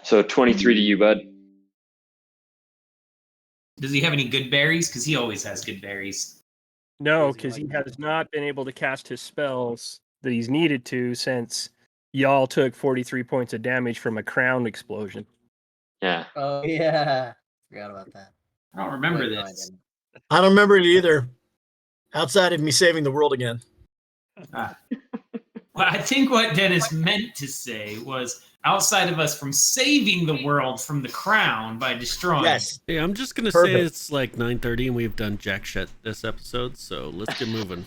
So 23 to you, bud. Does he have any good berries? Because he always has good berries. no, Does he because he like has not been able to cast his spells that he's needed to since y'all took 43 points of damage from a crown explosion. Yeah. Oh yeah, forgot about that. I don't remember Wait, no, I this. didn't. I don't remember it either. Outside of me saving the world again. Well, I think what Dennis meant to say was outside of us from saving the world from the crown by destroying. Yes. Hey, I'm just gonna say Perfect. it's like 9:30 and we've done jack shit this episode, so let's get moving.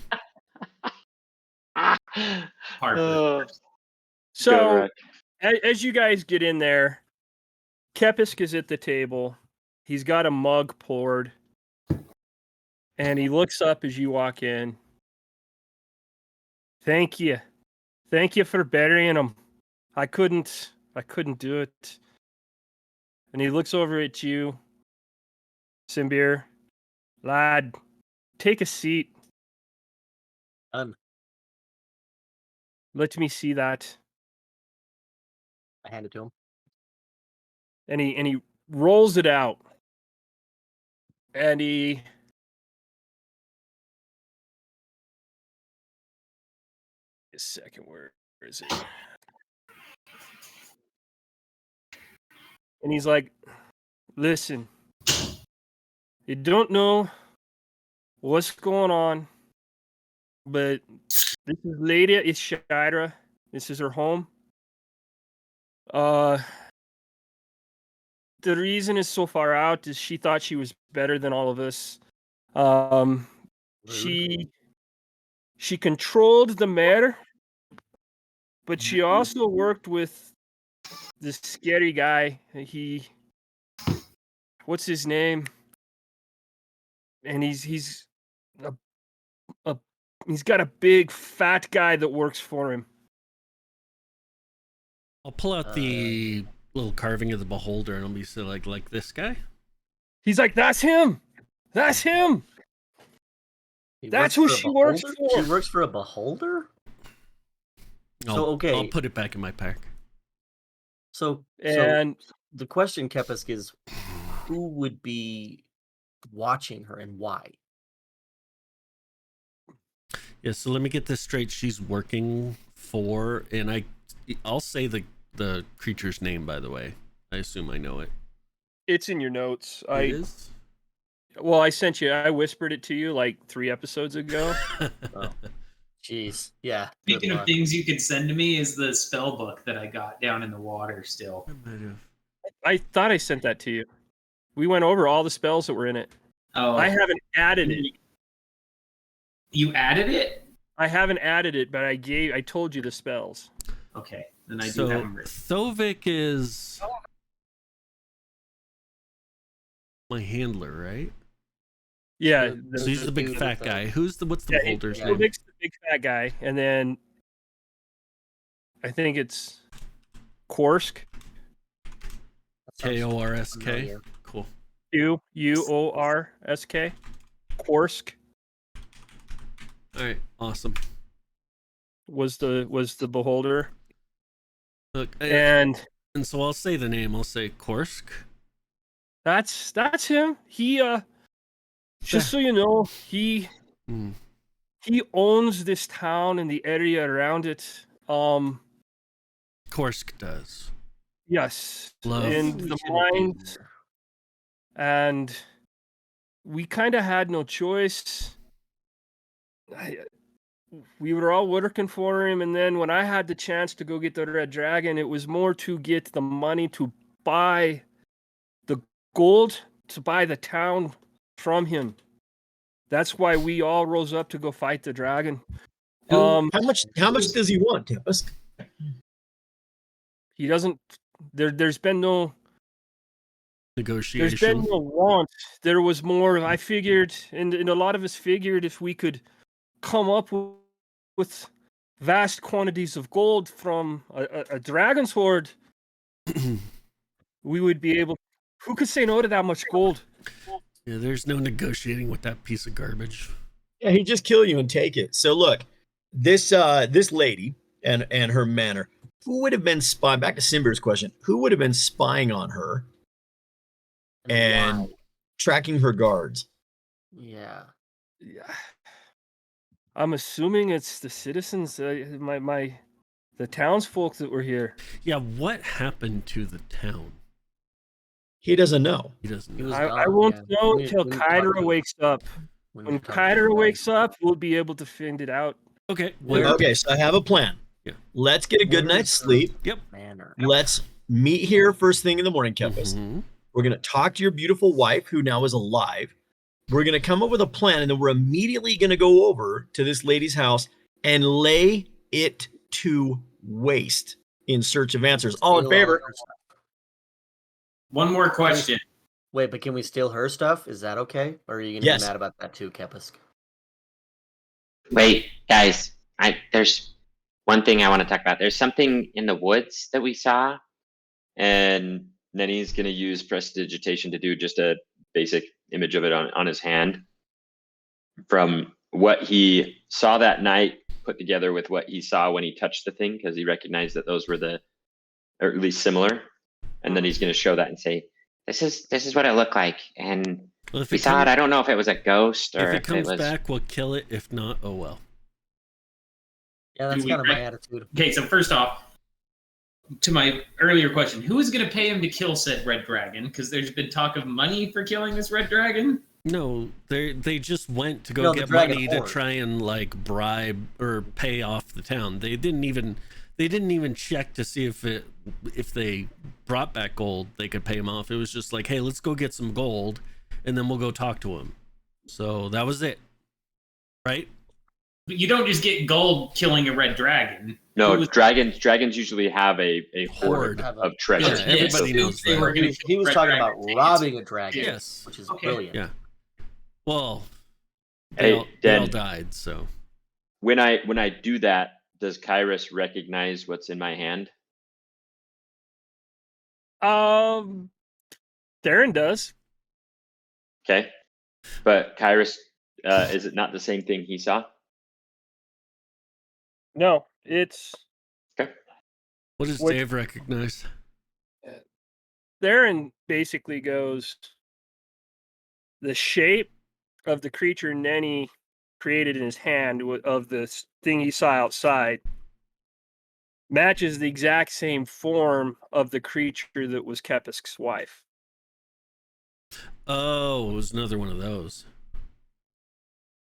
Harper. Go So right. as you guys get in there, Kepisk is at the table. He's got a mug poured, and he looks up as you walk in. Thank you for burying him. I couldn't do it. And he looks over at you, Simbir. Lad, take a seat. Done. Let me see that. I hand it to him. And he rolls it out. And he a second, where is it? And he's like, listen, you don't know what's going on, but this is Lady Ishira. This is her home. The reason is so far out is she thought she was better than all of us. She controlled the mayor, but she also worked with this scary guy. What's his name? And he's got a big fat guy that works for him. I'll pull out the little carving of the beholder and I'll be so like this guy. He's like, that's him. That's him. He That's works who for a she works beholder? for. She works for a beholder? I'll put it back in my pack. So And the question, Kepisk, is who would be watching her and why? Yeah, so let me get this straight. She's working for, and I'll say the creature's name, by the way. I assume I know it. it's in your notes. It is? Well, I sent you. I whispered it to you like 3 episodes ago. Oh, jeez. Yeah. Speaking of things you could send to me is the spell book that I got down in the water still. I thought I sent that to you. We went over all the spells that were in it. Oh, I haven't added it. You added it? I haven't added it, but I told you the spells. Okay, then I do So have them written. Thovik is my handler, right? Yeah. The- So he's the big dude fat with the- guy. What's the Yeah, beholder's yeah. name? Tovic's the big fat guy, and then I think it's Korsk. That sounds Korsk. familiar. Cool. Uorsk. Korsk All right, awesome. was the beholder, Look, and and so I'll say the name. I'll say Korsk. that's him. He just so you know, he Hmm. he owns this town and the area around it. Korsk does. Yes, Love. and We the shouldn't be mines, here. and we kind of had no choice. We were all working for him, and then when I had the chance to go get the red dragon, it was more to get the money to buy the gold, to buy the town from him. That's why we all rose up to go fight the dragon. How much does he want, Tempest? He doesn't. There's been no Negotiation. want. There was more. I figured, and a lot of us figured, if we could come up with vast quantities of gold from a dragon's horde, we would be able. Who could say no to that much gold? Yeah, there's no negotiating with that piece of garbage. Yeah, he'd just kill you and take it. So look, this lady and her manner. Who would have been spying? Back to Simber's question. Who would have been spying on her and why? tracking her guards? Yeah. Yeah. I'm assuming it's the citizens, the townsfolk that were here. Yeah, what happened to the town? He doesn't know. He doesn't He know. was I gone, won't yeah. know We need- until we need to talk Kyra to him. wakes up. We need When to talk to him Kyra about wakes it. up, we'll be able to find it out. Okay. Where- Okay, so I have a plan. Yeah. Let's get a good Where night's is her sleep. manner? Let's meet here first thing in the morning, Kempis. Mhm. We're going to talk to your beautiful wife, who now is alive. We're going to come up with a plan, and then we're immediately going to go over to this lady's house and lay it to waste in search of answers. All in Steal favor? her stuff. One more question. Wait, but can we steal her stuff? Is that okay? Or are you gonna Yes. be mad about that too, Kepisk? Wait, guys, there's one thing I want to talk about. There's something in the woods that we saw, and Nenny's gonna use prestidigitation to do just a basic image of it on his hand. From what he saw that night, put together with what he saw when he touched the thing, because he recognized that those were or at least similar. And then he's gonna show that and say, "This is what it looked like." And Well, if we it saw it. comes, I don't know if it was a ghost or if it if comes was. back, we'll kill it. If not, oh well. Yeah, that's Do we kind of my rec- attitude. Okay, so first off, to my earlier question, who is going to pay him to kill said red dragon? Because there's been talk of money for killing this red dragon. No, they just went to go No, the get dragon money to horde. try and like bribe or pay off the town. They didn't even check to see if they brought back gold, they could pay him off. It was just like, hey, let's go get some gold, and then we'll go talk to him. So that was it, right? But you don't just get gold killing a red dragon. No, Who was- dragons usually have a horde Horde. of treasure. Yeah, everybody knows They that. were gonna He kill was red talking dragon about to take robbing it. a dragon, Yes. which is Okay. brilliant. Yeah. Well, Hey, they all Dan. died. So When I do that, does Kyrus recognize what's in my hand? Darren does. Okay, but Kyrus, is it not the same thing he saw? No, it's what does What- Dave recognize? Darren basically goes, the shape of the creature Nenny created in his hand of the thing he saw outside matches the exact same form of the creature that was Kepisk's wife. Oh, it was another one of those.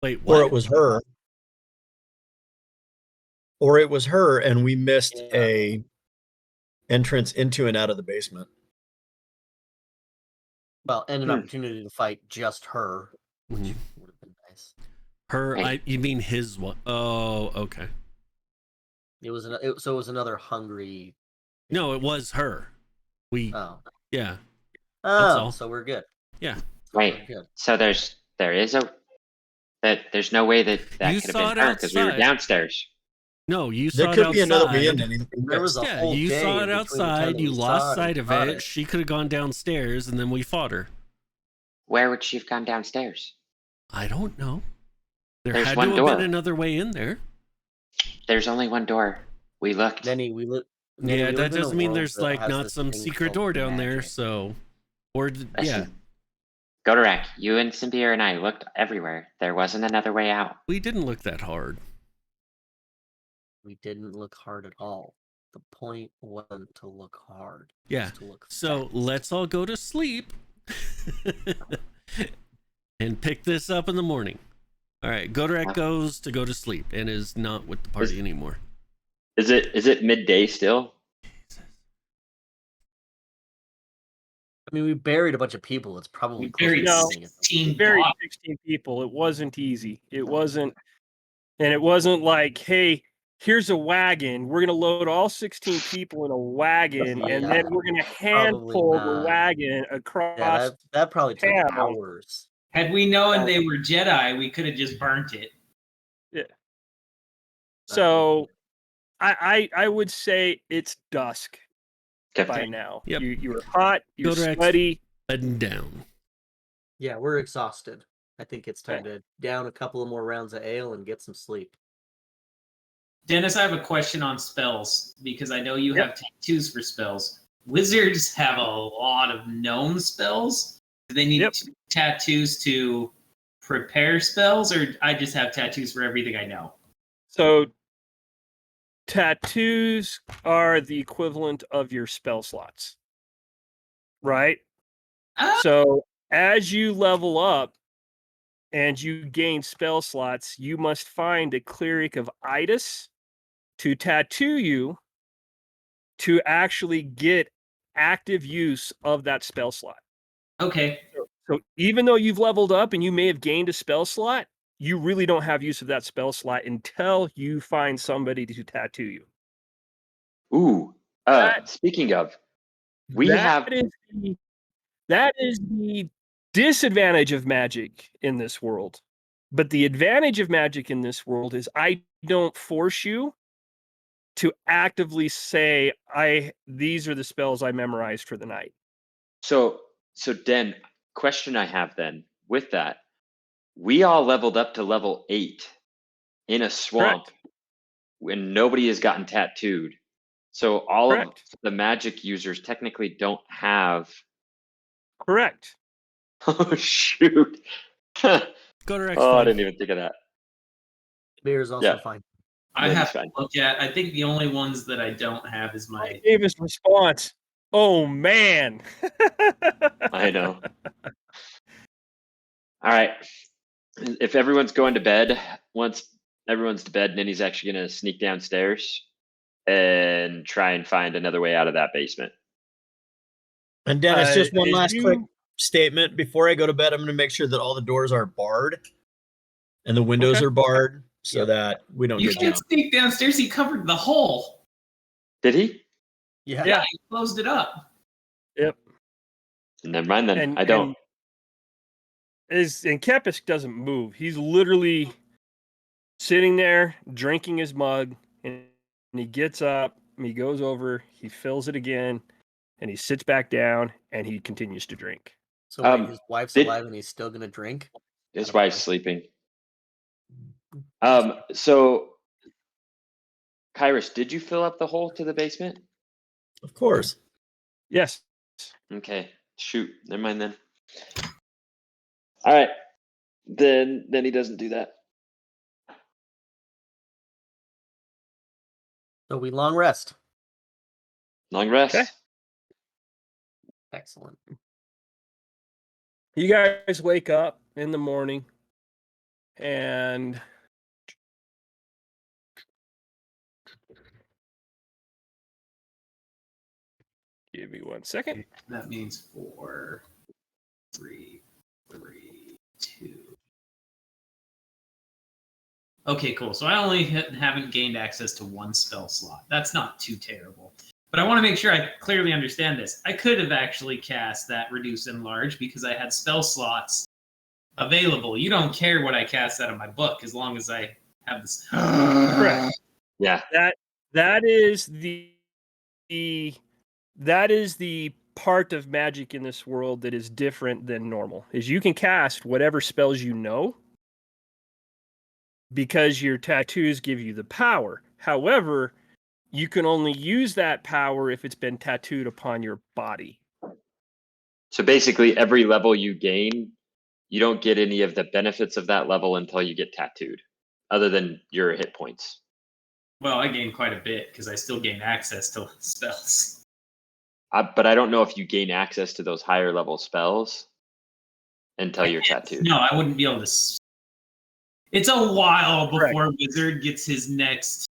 Wait, what? Or it was her. Or it was her, and we missed Yeah. a entrance into and out of the basement. Well, and an Hmm. opportunity to fight just her, which Mhm. would have been nice. Her? Hey. You mean his one? Oh, okay. It was so it was another hungry. No, it was her. Oh, Yeah. oh, all. so we're good. Yeah. Wait, We're good. so there's there's no way that You could saw have it been her because we were outside. downstairs. No, you There saw could it be another way outside. in. There was a Yeah, whole you day saw in it between the time outside. that You we lost saw it sight and of fought it. She could have gone downstairs, and then we fought her. Where would she have gone downstairs? I don't know. There There's had to one have door. been another way in there. There's only one door. We looked. Nenny, we live. Yeah, that doesn't mean there's like not some secret door down there. So, or yeah, Listen, Godorak, you and Symbiar and I looked everywhere. There wasn't another way out. We didn't look that hard. We didn't look hard at all. The point wasn't to look hard. Yeah. It was to look So fast. let's all go to sleep and pick this up in the morning. All right. Godorak goes to go to sleep and is not with the party anymore. Is it midday still? I mean, we buried a bunch of people. It's probably We close buried to No. evening. 16 Buried bodies. 16 people. It wasn't easy. It wasn't like, hey, here's a wagon. We're gonna load all 16 people in a wagon, and Yeah. then we're gonna hand Probably pull the not. wagon across. Yeah, that probably took town. hours. Had we known they were Jedi, we could have just burnt it. So, I would say it's dusk Okay. by now. Yep. You were hot. You're Godorak's sweaty. bedding down. Yeah, we're exhausted. I think it's time to down a couple of more rounds of ale and get some sleep. Dennis, I have a question on spells because I know you Yep. have tattoos for spells. Wizards have a lot of known spells. Do they need Yep. tattoos to prepare spells, or I just have tattoos for everything I know? So, tattoos are the equivalent of your spell slots, right? Ah, So, as you level up and you gain spell slots, you must find a cleric of Idis to tattoo you to actually get active use of that spell slot. okay. So even though you've leveled up and you may have gained a spell slot, you really don't have use of that spell slot until you find somebody to tattoo you. Ooh. That- Speaking of, we have. That is the disadvantage of magic in this world. But the advantage of magic in this world is I don't force you to actively say these are the spells I memorized for the night. So Den, question I have then with that, we all leveled up to level 8 in a swamp when nobody has gotten tattooed. So all of Correct. the magic users technically don't have. Correct. Oh shoot! Oh, Godorak's I fine. didn't even think of that. Beer is also Yeah. fine. I That's have to fine. look at. I think the only ones that I don't have is I my. gave his response. Oh man. I know. All right. If everyone's going to bed, once everyone's to bed, Ninny's actually going to sneak downstairs and try and find another way out of that basement. And Dennis, just one as last you- quick statement before I go to bed. I'm going to make sure that all the doors are barred and the windows Okay. are barred so Yep. that we don't You get can't jumped. sneak downstairs. He covered the hole. Did he? Yeah. Yeah. He closed it up. Never mind then. And I don't. And Kepisk doesn't move. He's literally sitting there drinking his mug, and he gets up, and he goes over, he fills it again, and he sits back down, and he continues to drink. So wait, Um, his wife's did- alive and he's still gonna drink? His Attaboy. wife's sleeping. So, Kyrus, did you fill up the hole to the basement? Of course. Yes. Okay. Shoot. Never mind then. All right. Then he doesn't do that. So we long rest. Long rest. Okay. Excellent. You guys wake up in the morning, and give me 1 second. That means 4, 3, 2. Okay, cool. So I only haven't gained access to one spell slot. That's not too terrible. But I want to make sure I clearly understand this. I could have actually cast that Reduce Enlarge because I had spell slots available. You don't care what I cast out of my book as long as I have this. Correct. Yeah. That is the part of magic in this world that is different than normal. Is you can cast whatever spells you know because your tattoos give you the power. However, you can only use that power if it's been tattooed upon your body. So basically, every level you gain, you don't get any of the benefits of that level until you get tattooed, other than your hit points. Well, I gained quite a bit because I still gain access to spells. But I don't know if you gain access to those higher level spells until you're tattooed. No, I wouldn't be able to. It's a while Correct. before Wizard gets his next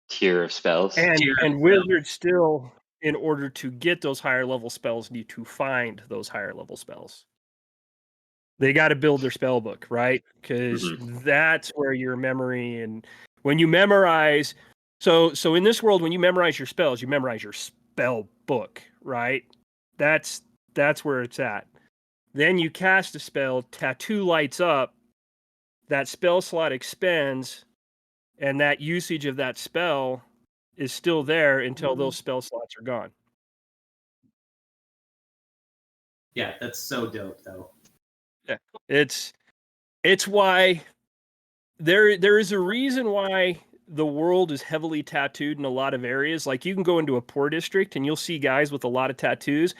Tier of spells. And tier of spells. wizards still, in order to get those higher level spells, need to find those higher level spells. They got to build their spell book, right? Because that's where your memory, and when you memorize, so in this world, when you memorize your spells, you memorize your spell book, right? That's where it's at. Then you cast a spell, tattoo lights up, that spell slot expands, and that usage of that spell is still there until those spell slots are gone. Yeah, that's so dope, though. Yeah, it's why there is a reason why the world is heavily tattooed in a lot of areas. Like, you can go into a poor district and you'll see guys with a lot of tattoos,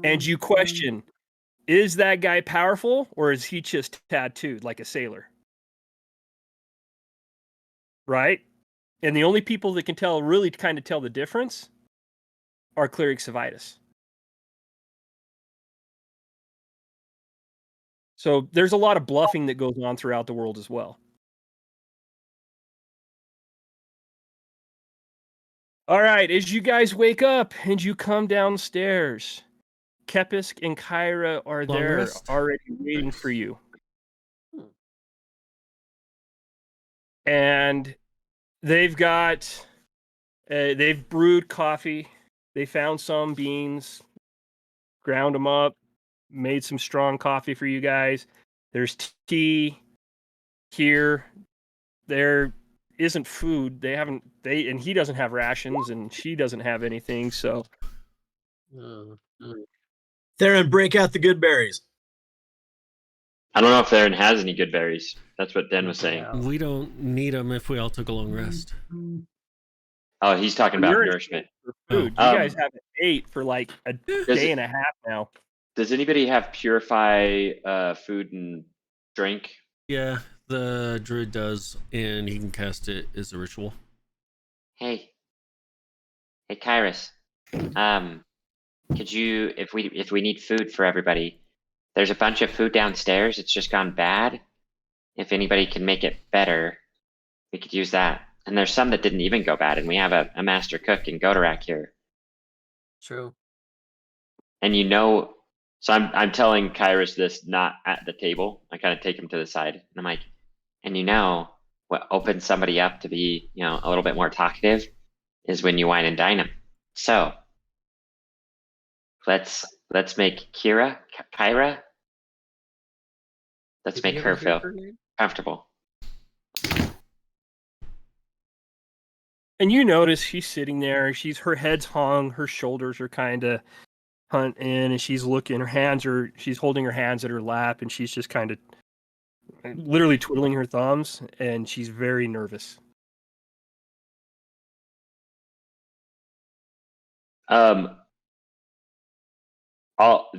and you question, is that guy powerful or is he just tattooed like a sailor? Right? And the only people that can really kind of tell the difference are clerics of Itis. So there's a lot of bluffing that goes on throughout the world as well. All right, as you guys wake up and you come downstairs, Kepisk and Kyra are Long there rest. already waiting for you. And they've brewed coffee. They found some beans, ground them up, made some strong coffee for you guys. There's tea here. There isn't food. And he doesn't have rations, and she doesn't have anything. So, Theron, break out the good berries. I don't know if Theron has any good berries. That's what Den was saying. We don't need them if we all took a long rest. Oh, he's talking about You're nourishment. for food. Oh. You guys haven't ate for like a day and a half now. Does anybody have purify food and drink? Yeah, the druid does, and he can cast it as a ritual. Hey, Kyrus. Could you, if we need food for everybody, there's a bunch of food downstairs. It's just gone bad. If anybody can make it better, we could use that. And there's some that didn't even go bad, and we have a master cook in Godorak here. True. And so I'm telling Kyrus this not at the table. I kind of take him to the side, and I'm like, and what opens somebody up to be, a little bit more talkative is when you wine and dine them. So let's make Kyra. Let's make her feel comfortable. And you notice she's sitting there. Her head's hung. Her shoulders are kind of hunt in, and she's looking. She's holding her hands at her lap, and she's just kind of literally twiddling her thumbs, and she's very nervous.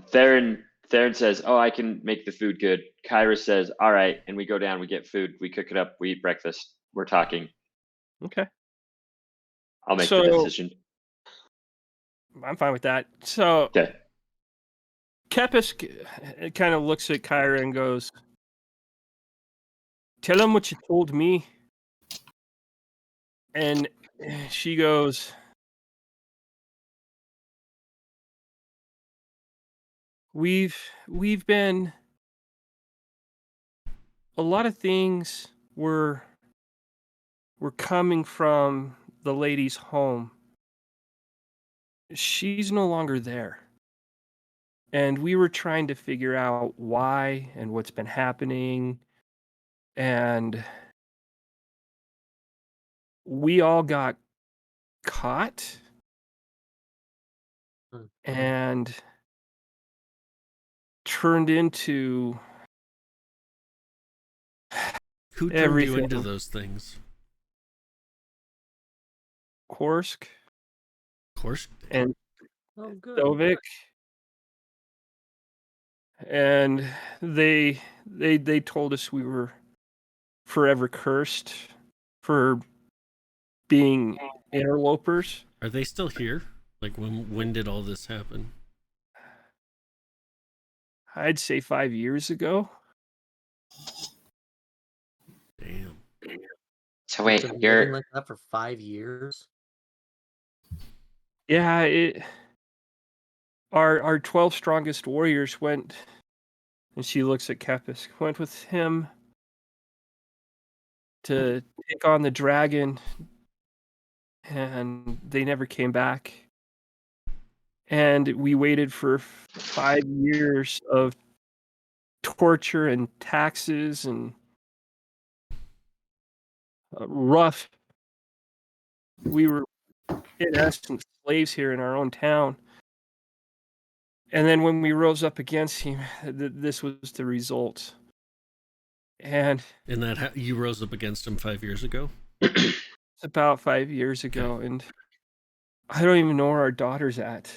Theron says, "Oh, I can make the food good." Kyra says, "All right," and we go down. We get food. We cook it up. We eat breakfast. We're talking. Okay. I'll make the decision. I'm fine with that. So, Okay. Kepisk kind of looks at Kyra and goes, "Tell him what you told me." And she goes, We've been, a lot of things were coming from the lady's home. She's no longer there. And we were trying to figure out why and what's been happening. And we all got caught. And turned into Who turned everything. you into those things? Korsk Korsk? and Oh, good. Stovik and they told us we were forever cursed for being interlopers. Are they still here? Like when did all this happen? I'd say 5 years ago. Damn. So We've wait, been living you're like that for 5 years. Yeah, our 12 strongest warriors went, and she looks at Kepis, went with him to take on the dragon, and they never came back. And we waited for 5 years of torture and taxes and rough. We were, in essence, slaves here in our own town. And then when we rose up against him, this was the result. And that you rose up against him 5 years ago? it's about 5 years ago, and I don't even know where our daughter's at.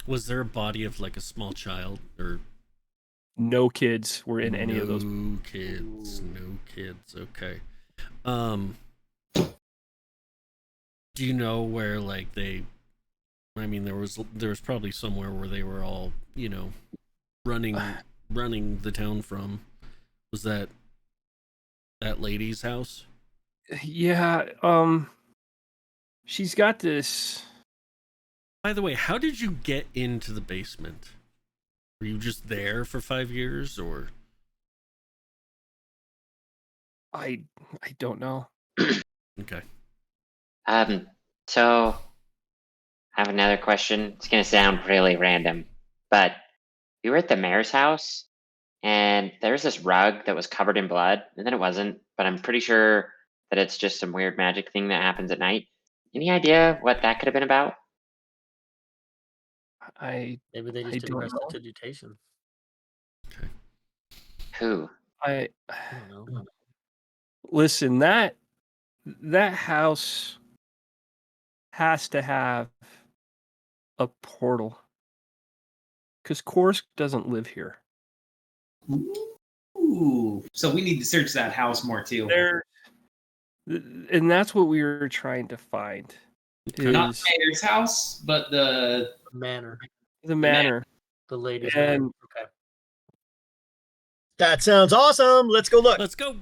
Was there a body of like a small child or No kids were in any of those. No kids. Okay. Do you know where like I mean, there was probably somewhere where they were all, running the town from. Was that lady's house? Yeah, she's got this. By the way, how did you get into the basement? Were you just there for 5 years, or? I don't know. Okay. So I have another question. It's gonna sound really random, but we were at the mayor's house, and there was this rug that was covered in blood, and then it wasn't. But I'm pretty sure that it's just some weird magic thing that happens at night. Any idea what that could have been about? Maybe they just did don't know. prestidigitation. Who? I don't know. Listen, that house has to have a portal, because Korsk doesn't live here. Ooh. So we need to search that house more too. And that's what we were trying to find. Not Is the mayor's house, but the Manor. the manor. The lady's And- manor. Okay. That sounds awesome. Let's go look. Let's go.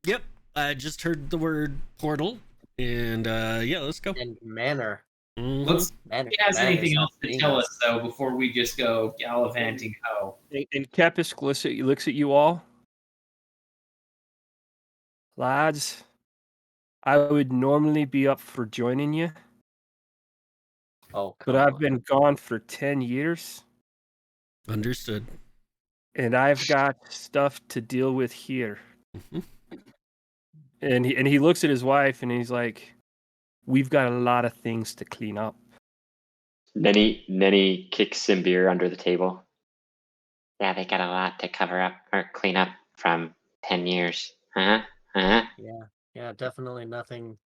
Yep. I just heard the word portal, and yeah, let's go. And manor. Mhm. Let's Manor. He has manor anything is else not to tell English. us though before we just go gallivanting ho? And Kepis looks at you all. Lads, I would normally be up for joining you, Oh, but come I've on. been gone for 10 years, Understood. and I've got stuff to deal with here. Mhm. And he looks at his wife, and he's like, we've got a lot of things to clean up. Nenny kicks Simbir under the table. Yeah, they got a lot to cover up or clean up from 10 years. Huh? Yeah, definitely nothing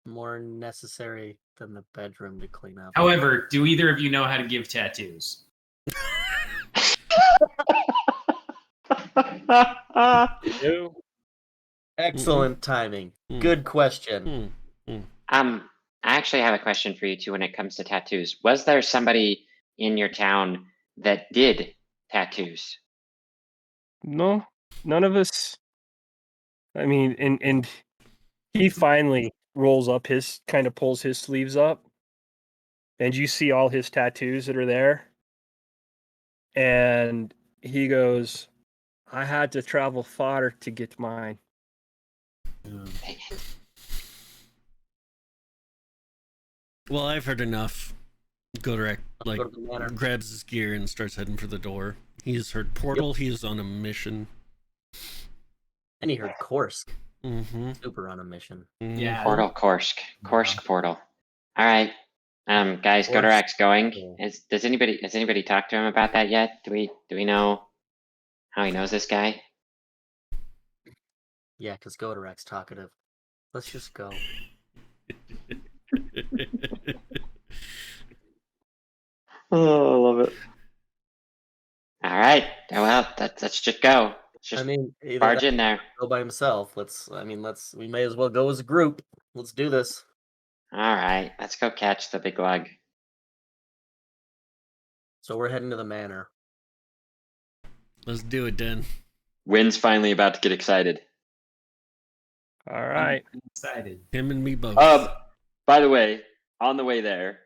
more necessary than the bedroom to clean up. However, do either of you know how to give tattoos? Excellent timing. Mm. Good question. I actually have a question for you too when it comes to tattoos. Was there somebody in your town that did tattoos? No, none of us. I mean, and he finally rolls up pulls his sleeves up, and you see all his tattoos that are there. And he goes, I had to travel far to get mine. Well, I've heard enough. Godrak Let's go to the manor. grabs his gear and starts heading for the door. He's heard portal. He is on a mission. And he heard Korsk. Mm-hmm. Super on a mission. Yeah. Portal Korsk portal. All right. Guys, Korsk Godorak's going. portal. Has anybody talked to him about that yet? Do we know how he knows this guy? Yeah, because Godorak's talkative. Let's just go. Oh, I love it. All right. Well, let's just go. Let's just I mean, either barge that in there. or go by himself. We may as well go as a group. Let's do this. All right. Let's go catch the big lug. So we're heading to the manor. Let's do it, Den. Wynn's finally about to get excited. All right. I'm excited. Him and me both. By the way, on the way there,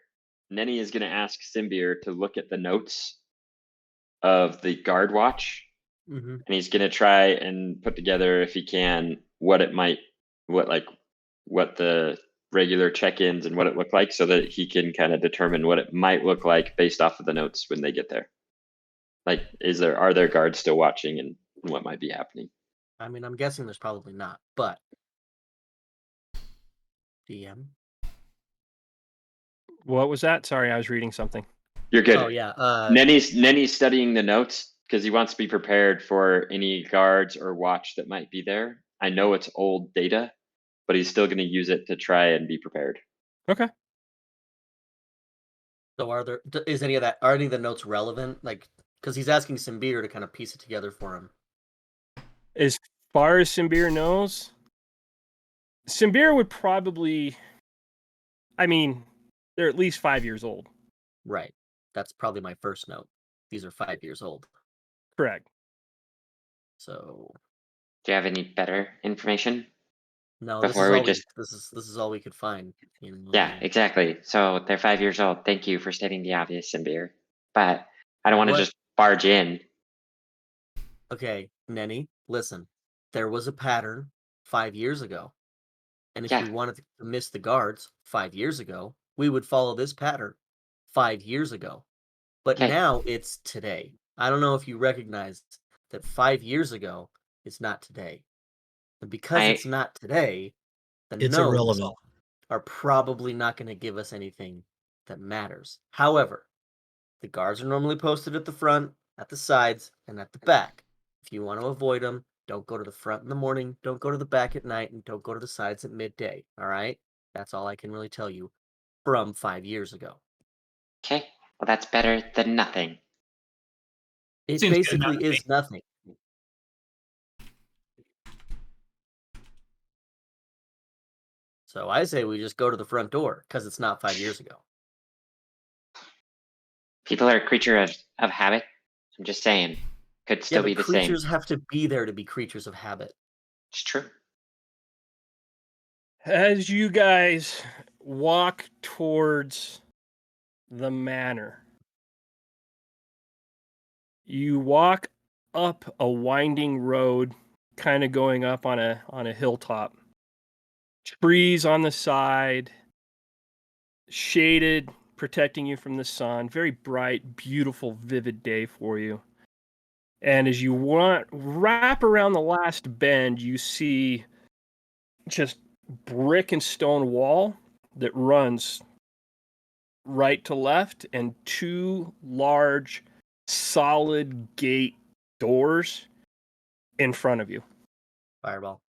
Nenny is going to ask Symbier to look at the notes of the guard watch, Mm-hmm. and he's going to try and put together, if he can, what the regular check-ins and what it looked like, so that he can kind of determine what it might look like based off of the notes when they get there. Like, are there guards still watching, and what might be happening? I mean, I'm guessing there's probably not, but DM. What was that? Sorry, I was reading something. You're good. Oh yeah. Nenny's studying the notes because he wants to be prepared for any guards or watch that might be there. I know it's old data, but he's still going to use it to try and be prepared. Okay. So are any of the notes relevant? Like, because he's asking Symbir to kind of piece it together for him. As far as Symbir knows, Symbir would probably, I mean, they're at least 5 years old. Right. That's probably my first note. These are 5 years old. Correct. So Do you have any better information? no, Before this is all we could find. Yeah, exactly. So they're 5 years old. Thank you for stating the obvious, Symbir. But I don't want to What? just barge in. Okay, Nenny, listen. There was a pattern 5 years ago. And if Yeah. we wanted to miss the guards 5 years ago, we would follow this pattern 5 years ago. But Okay. now it's today. I don't know if you recognized that 5 years ago is not today. And because it's not today, the It's nodes irrelevant. are probably not going to give us anything that matters. However, the guards are normally posted at the front, at the sides, and at the back. If you want to avoid them, don't go to the front in the morning, don't go to the back at night, and don't go to the sides at midday. All right? That's all I can really tell you from 5 years ago. Okay. Well, that's better than nothing. It Seems good basically enough to is nothing. So I say we just go to the front door because it's not 5 years ago. People are a creature of habit. I'm just saying. Could still Yeah, be but the same. creatures have to be there to be creatures of habit. It's true. As you guys walk towards the manor, you walk up a winding road, kind of going up on a hilltop. Trees on the side, shaded, protecting you from the sun. Very bright, beautiful, vivid day for you. And as you wrap around the last bend, you see just brick and stone wall that runs right to left, and two large, solid gate doors in front of you. Fireball.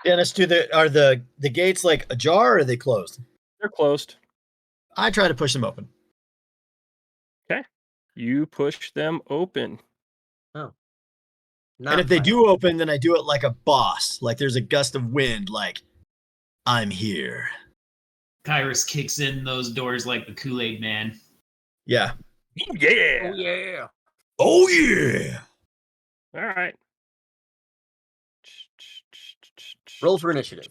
Dennis, are the gates like ajar or are they closed? They're closed. I try to push them open. You push them open. Oh. And if they do open, then I do it like a boss. Like there's a gust of wind, like, I'm here. Kyrus kicks in those doors like the Kool-Aid man. Yeah. Yeah. Oh, yeah. Oh, yeah. All right. Roll for initiative.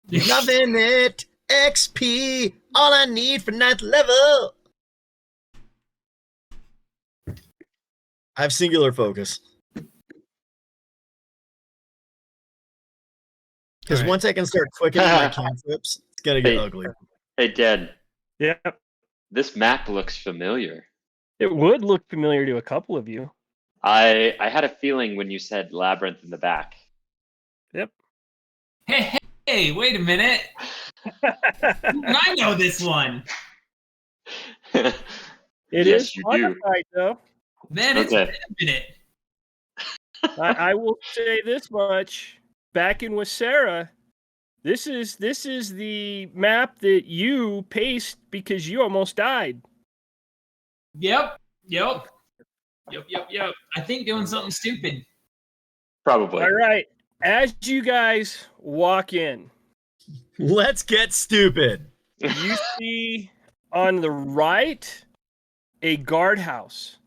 Loving it. XP. All I need for 9th level. I have singular focus. Because Alright. once I can start quickening my cantrips, it's going to get Hey. ugly. Hey, Dad, Yep. this map looks familiar. It would look familiar to a couple of you. I had a feeling when you said labyrinth in the back. Yep. Hey, wait a minute. I know this one. It Yes, is you do. modified, though. Man, it's Okay. been a minute. I will say this much. Back in with Sarah, This is the map that you paced because you almost died. Yep. I think doing something stupid. Probably. All right. As you guys walk in, Let's get stupid. you see on the right a guardhouse.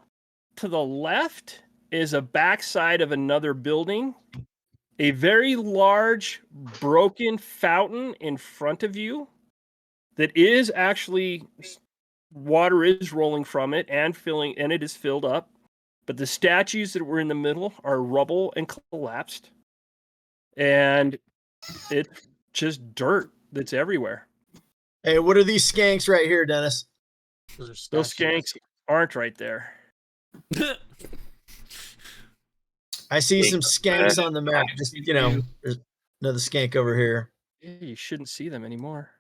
To the left is a backside of another building. A very large broken fountain in front of you that is actually water is rolling from it and it is filled up. But the statues that were in the middle are rubble and collapsed. And it's just dirt that's everywhere. Hey, what are these skanks right here, Dennis? Those are Those statues. skanks aren't right there. I see some skanks on the map. Just, there's another skank over here. Yeah, you shouldn't see them anymore.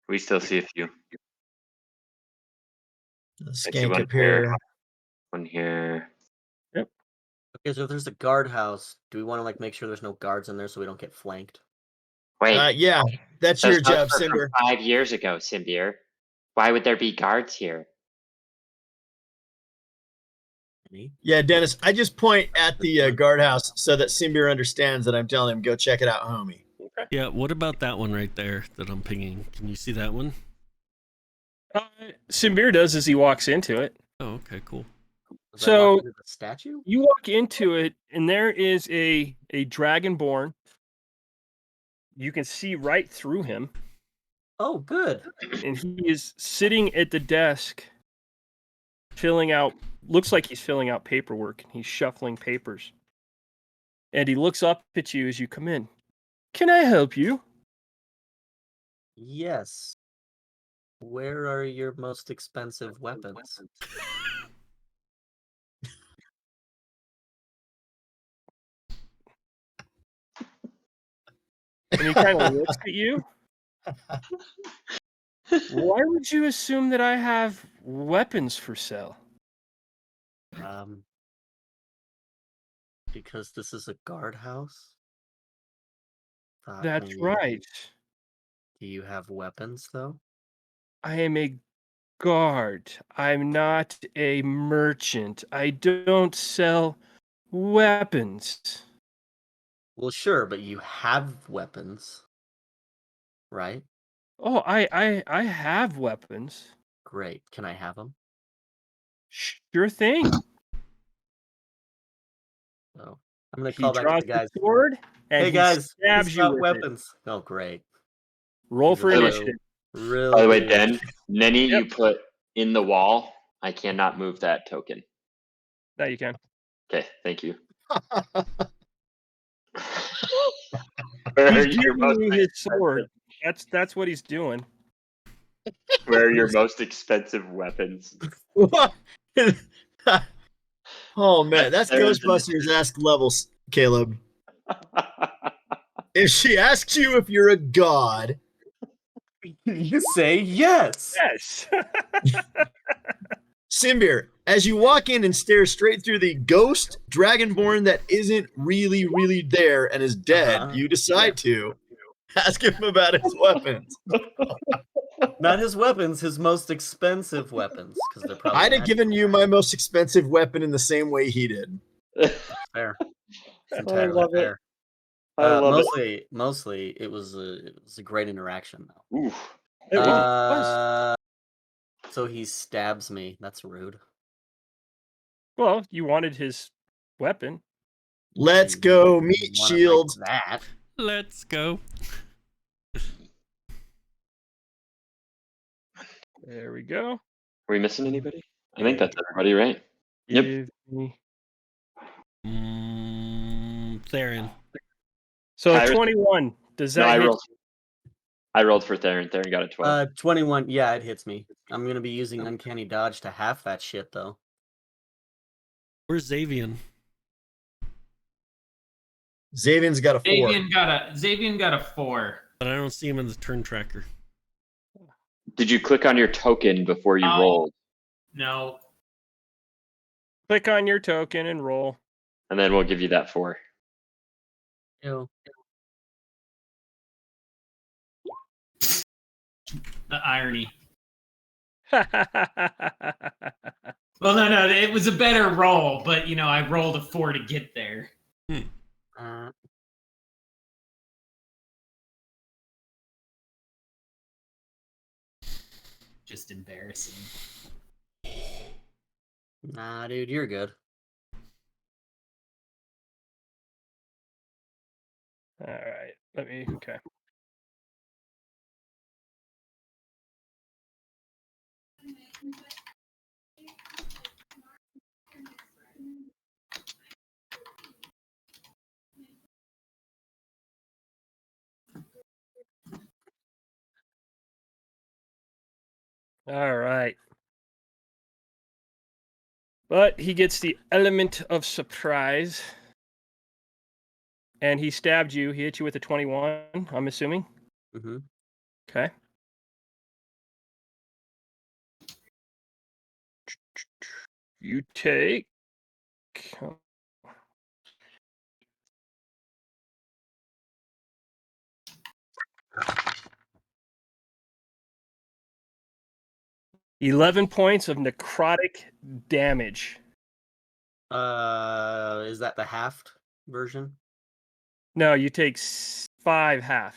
We still see a few. A I see skank one up here. One here. Okay, so if there's a guardhouse, do we want to make sure there's no guards in there so we don't get flanked? Wait, Yeah, that's those your job, notes were from Cinder. 5 years ago, Symbier. Why would there be guards here? Any? Yeah, Dennis, I just point at the guardhouse so that Simbier understands that I'm telling him, go check it out, homie. Yeah, what about that one right there that I'm pinging? Can you see that one? Simbir does as he walks into it. Oh, okay, cool. Was I So- walking into the statue? You walk into it, and there is a dragonborn. You can see right through him, Oh, good. and he is sitting at the desk, looks like he's filling out paperwork, and he's shuffling papers. And he looks up at you as you come in. Can I help you? Yes. Where are your most expensive weapons? And he kind of looks at you. Why would you assume that I have weapons for sale? Because this is a guardhouse. Thought That's maybe- right. Do you have weapons though? I am a guard. I'm not a merchant. I don't sell weapons. Well, sure, but you have weapons, right? Oh, I have weapons. Great. Can I have them? Sure thing. Oh, I'm gonna He call back to draws the guys. the sword and Hey he guys, stabs he's you got with it. weapons. Oh, great. Roll for Really? initiative. Really? By the way, Den, Nenny, Yep. you put in the wall. I cannot move that token. Now you can. Okay, thank you. Where are He's your giving most you his expensive- sword. That's what he's doing. Where are your most expensive weapons? What? Oh, man, that's There's Ghostbusters-esque levels, Caleb. If she asks you if you're a god, You say yes. Yes. Simbier, as you walk in and stare straight through the ghost dragonborn that isn't really there and is dead, Uh-huh. you decide to ask him about his weapons. Not his weapons, his most expensive weapons, because they're probably. I'd have given you my most expensive weapon in the same way he did. fair. It's entirely love it. fair. I love it. Mostly, it was a great interaction though. Oof. It was. So he stabs me. That's rude. Well, you wanted his weapon. Let's You go, want meat it like shields. that. Let's go. There we go. Are we missing anybody? I think that's everybody, right? Yep. Give me- Theron. So Iris- 21. Does No, that hit? I rolled for Theron. Theron got a 12. 21. Yeah, it hits me. I'm gonna be using uncanny dodge to half that shit though. Where's Xavian? Xavian's got a 4. Xavian got a 4. But I don't see him in the turn tracker. Did you click on your token before you Oh. rolled? No. Click on your token and roll. And then we'll give you that 4. Ew. The irony. Well, no, it was a better roll, but I rolled a 4 to get there. Uh, Just embarrassing. nah, dude, you're good. All right. Okay. All right. But he gets the element of surprise. And he stabbed you. He hit you with a 21, I'm assuming. Mm-hmm. Okay. You take. 11 points of necrotic damage. Is that the halved version? No, you take 5 half.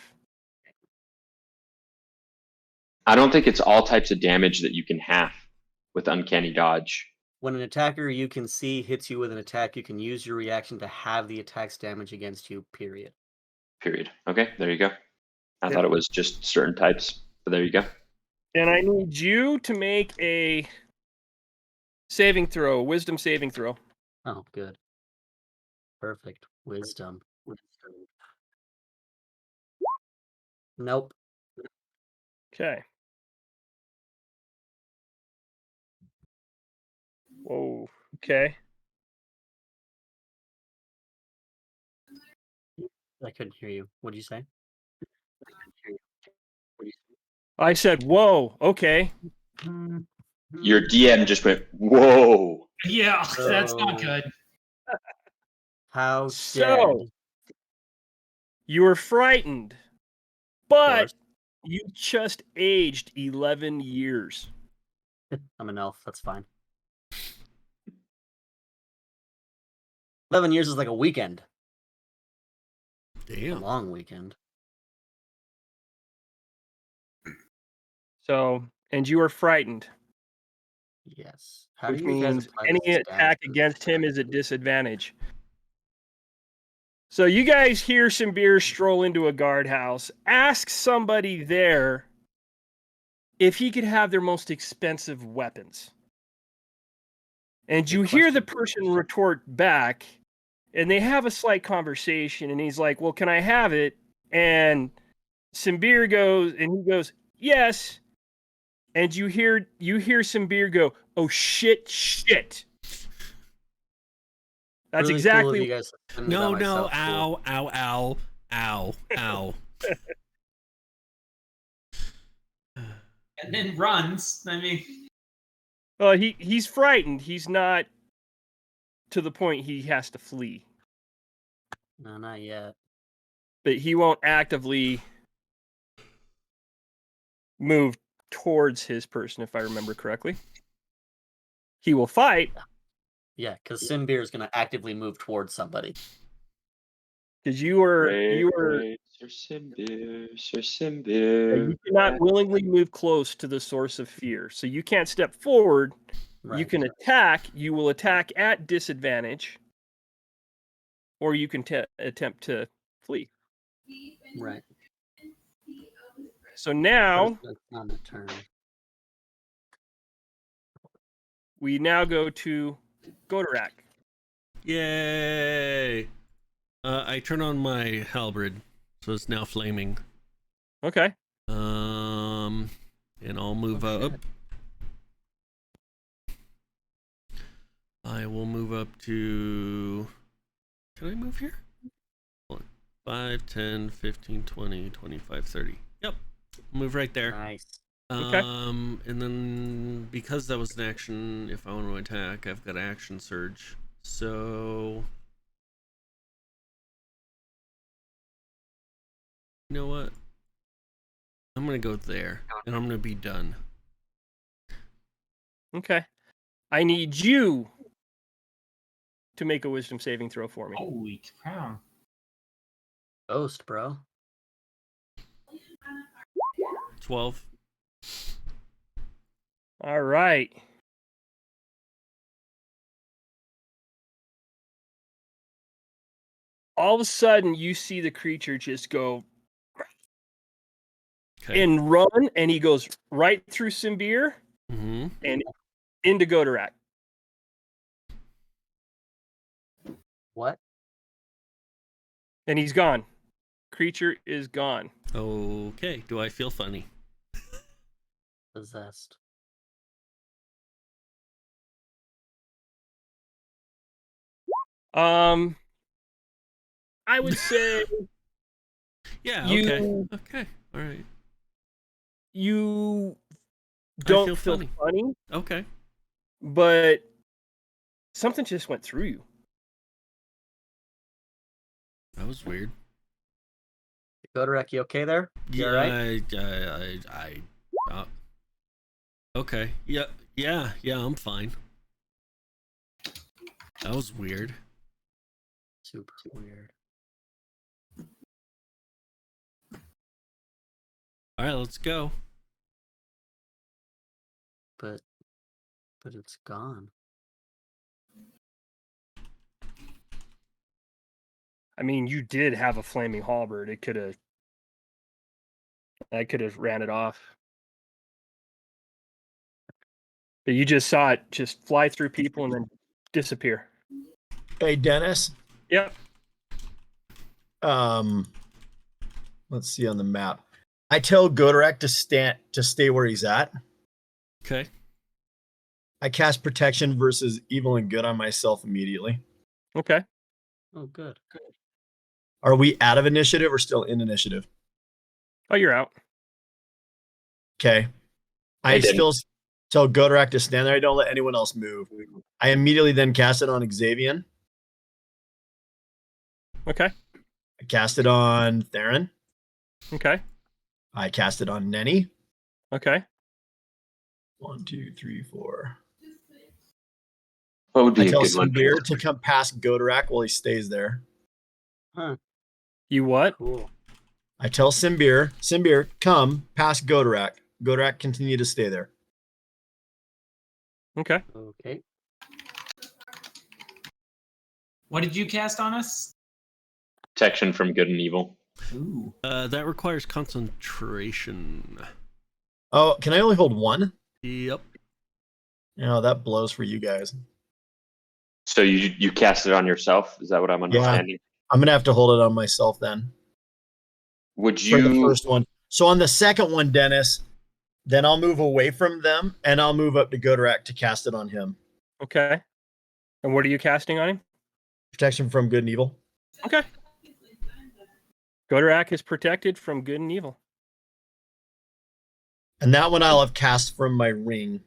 I don't think it's all types of damage that you can half with uncanny dodge. When an attacker you can see hits you with an attack, you can use your reaction to have the attack's damage against you, period. Period. Okay, there you go. I Yep. thought it was just certain types, but there you go. And I need you to make a saving throw, wisdom saving throw. Oh, good. Perfect. Wisdom. Nope. Okay. Whoa. Okay. I couldn't hear you. What did you say? I said, whoa. Okay. Your DM just went, whoa. Yeah, that's not So- good. How So- dead? You were frightened, Of but course. you just aged 11 years. I'm an elf. That's fine. 11 years is like a weekend. A Damn. long weekend. So, and you are frightened, Yes. How which do you guys means apply any this attack stat? against him is at disadvantage. So you guys hear some beer stroll into a guardhouse. Ask somebody there if he could have their most expensive weapons. And Good you hear the question. person retort back, and they have a slight conversation, and he's like, well, can I have it? And Simbir goes, and he goes, yes. And you hear Simbir go, oh shit. That's Really exactly cool of you guys to send me No, by no, myself, cool. ow. And then runs. I mean, well, he's frightened. He's not to the point he has to flee. No, not yet. But he won't actively move towards his person, if I remember correctly. He will fight Yeah, because Simbir is going to actively move towards somebody. because you were Sir Simbir, Sir you Simbir. cannot willingly move close to the source of fear, so you can't step forward. Right. You can attack. You will attack at disadvantage, or you can attempt to flee. Right. So now That's on the turn. we now go to Godorak. Yay! I turn on my halberd, so it's now flaming. Okay. And I'll move up. shit. I will move up to. Can I move here? Hold on. 5, 10, 15, 20, 25, 30. Yep. Move right there. Nice. Okay. And then because that was an action, if I want to attack, I've got action surge. So you know what? I'm gonna go there, and I'm gonna be done. Okay. I need you to make a wisdom saving throw for me. Holy cow. Ghost, bro. 12. All right. All of a sudden, you see the creature just go Okay. and run, and he goes right through Simbir Mm-hmm. and into Godorak. What? And he's gone. Creature is gone. Okay. Do I feel funny? Possessed. I would say Yeah. You- Okay. Okay. All right. you I don't feel feel funny. funny, Okay. but something just went through you. That was weird. Godorak, you okay there? You all right? Okay. Yeah. Yeah. I'm fine. That was weird. Super weird. All right, let's go. But it's gone. I mean, you did have a flaming halberd. I could have ran it off. But you just saw it just fly through people and then disappear. Hey, Dennis. Yep. Let's see on the map. I tell Godorak to stay where he's at. Okay. I cast protection versus evil and good on myself immediately. Okay. Oh, good. Are we out of initiative or still in initiative? Oh, you're out. Okay. I I didn't. still tell Godorak to stand there. I don't let anyone else move. I immediately then cast it on Xavian. Okay. I cast it on Theron. Okay. I cast it on Nenny. Okay. 1, 2, 3, 4. What would I be a tell good one? Simbir to come past Godorak while he stays there. Huh. You what? Cool. I tell Simbir, come past Godorak. Godorak, continue to stay there. Okay. Okay. What did you cast on us? Protection from good and evil. Ooh. That requires concentration. Oh, can I only hold one? Yep. No, that blows for you guys. So you cast it on yourself? Is that what I'm understanding? I'm going to have to hold it on myself then. Would For the you? first one. So on the second one, Dennis, then I'll move away from them and I'll move up to Godorak to cast it on him. Okay. And what are you casting on him? Protection from good and evil. Okay. Godorak is protected from good and evil. And that one I'll have cast from my ring.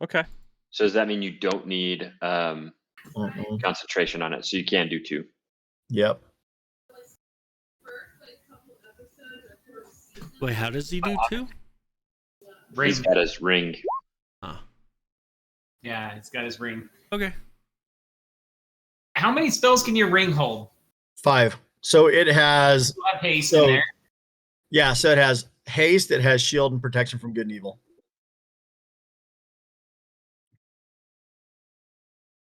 Okay. So does that mean you don't need Mm-mm. concentration on it? So you can do 2. Yep. Wait, how does he do 2? He's got his ring. Ah. Yeah, it's got his ring. Okay. How many spells can your ring hold? 5. So it has, You have haste So- in there. yeah, so it has haste, it has shield and protection from good and evil.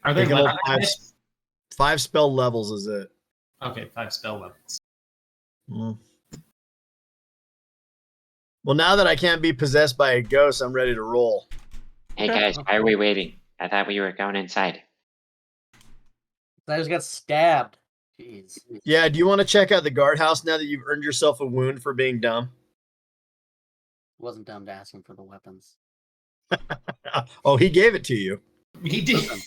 Are they They can hold level? 5 spell levels is it. Okay, 5 spell levels. Mm. Well, now that I can't be possessed by a ghost, I'm ready to roll. Hey Okay. guys, why are we waiting? I thought we were going inside. I just got stabbed. Jeez. Yeah, do you want to check out the guardhouse now that you've earned yourself a wound for being dumb? Wasn't dumb to ask him for the weapons. Oh, he gave it to you. He did. Listen,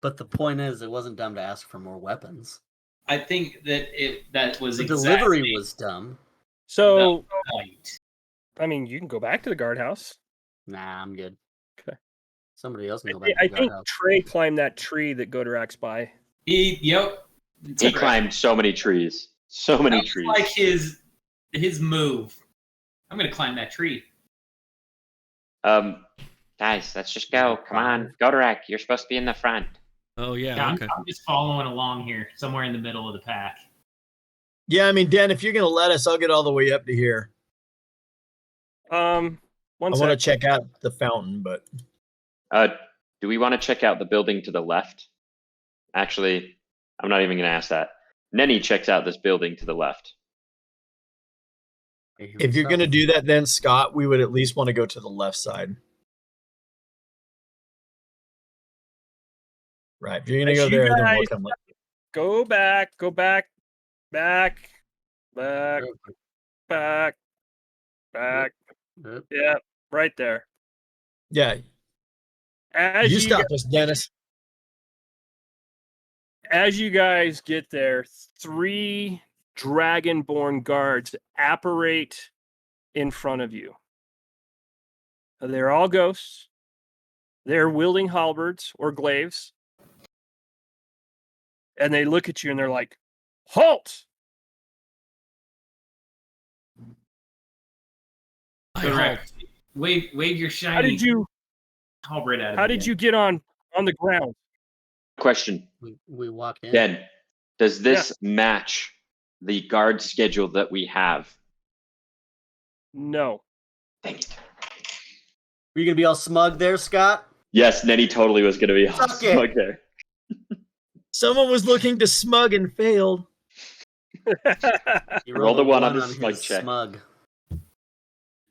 but the point is, it wasn't dumb to ask for more weapons. I think that that was The exactly delivery was dumb. So, the point. I mean, you can go back to the guardhouse. Nah, I'm good. Okay. Somebody else can go back I to the think guardhouse. Trey climbed that tree that Godorak's by. Yep. He climbed so many trees. So many That was trees. like his his move. I'm gonna climb that tree. Guys, let's just go. Come on, Godorak, you're supposed to be in the front. Oh yeah, Yeah, okay. I'm just following along here, somewhere in the middle of the pack. Yeah, I mean, Dan, if you're gonna let us, I'll get all the way up to here. One I want to sec. check out the fountain, but Do we want to check out the building to the left? Actually, I'm not even going to ask that. Nenny checks out this building to the left. if you're gonna do that, then Scott, we would at least want to go to the left side. Right. If you're gonna As go you there, then we'll guys- come. Go back, back. Yep. Yeah, right there. Yeah, As you you stopped us, Dennis. as you guys get there, 3 dragonborn guards apparate in front of you. They're all ghosts. They're wielding halberds or glaives. And they look at you and they're like, "Halt!" I Correct. halt. Wave your shiny How did you halberd at him how did again. you get on the ground? Question, We walk in. Ben, does this match the guard schedule that we have? No. Dang it. Were you gonna be all smug there, Scott? Yes, Nenny totally was going to be Suck awesome. it. Okay. Someone was looking to smug and failed. He Roll the one on his his smug check. Smug.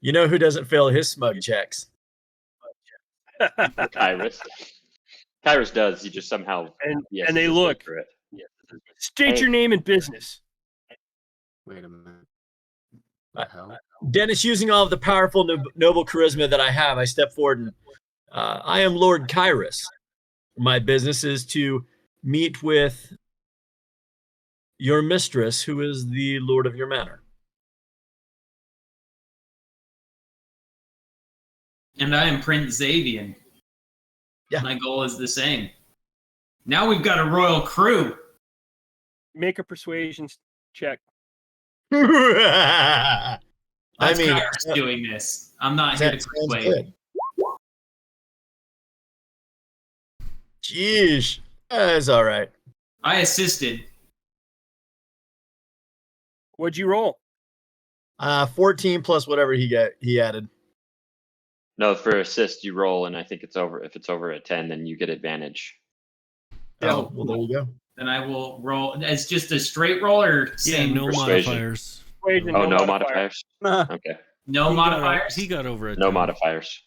You know who doesn't fail his smug checks? Kyrus. Kyrus does. He just somehow. and yes, and they just look. for it. State your name and business. Wait a minute. What the hell? Dennis, using all of the powerful noble charisma that I have, I step forward and I am Lord Kyrus. My business is to meet with your mistress, who is the lord of your manor. And I am Prince Xavian. Yeah. My goal is the same. Now we've got a royal crew. Make a persuasion check. I That's mean, Kyrus doing this. I'm not here that to sounds persuade. good. Jeez, that's all right. I assisted. What'd you roll? 14 plus whatever he added. No, for assist, you roll, and I think it's over. If it's over a 10, then you get advantage. Oh, well, there you go. Then I will roll. It's just a straight roll or Yeah, same? no persuasion. modifiers. Persuasion, Oh, no modifier. modifiers? Okay. No He got a- modifiers? He got over a 10. No modifiers.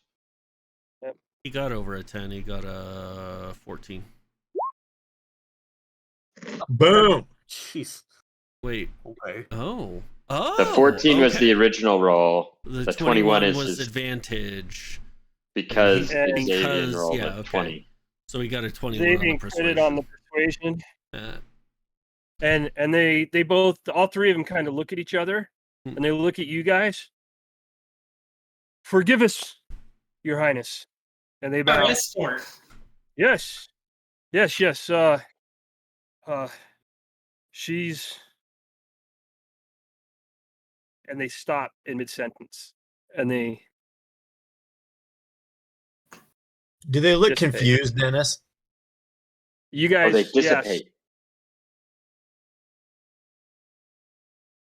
He got over a 10. He got a 14. Boom. Jeez. Wait. Okay. Oh. The 14 was okay. the original roll. The 21 is was his, advantage. because And Xavier rolled yeah, a okay. 20. So he got a 21 They on the being credit on the persuasion. persuasion. And they both, all 3 of them kind of look at each other and they look at you guys. Forgive us, Your Highness. And they bow. Our escort. Yes. She's. And they stop in mid sentence. And they. Do they look Dissipate. confused, Dennis? You Oh, guys. they Yes. dissipate.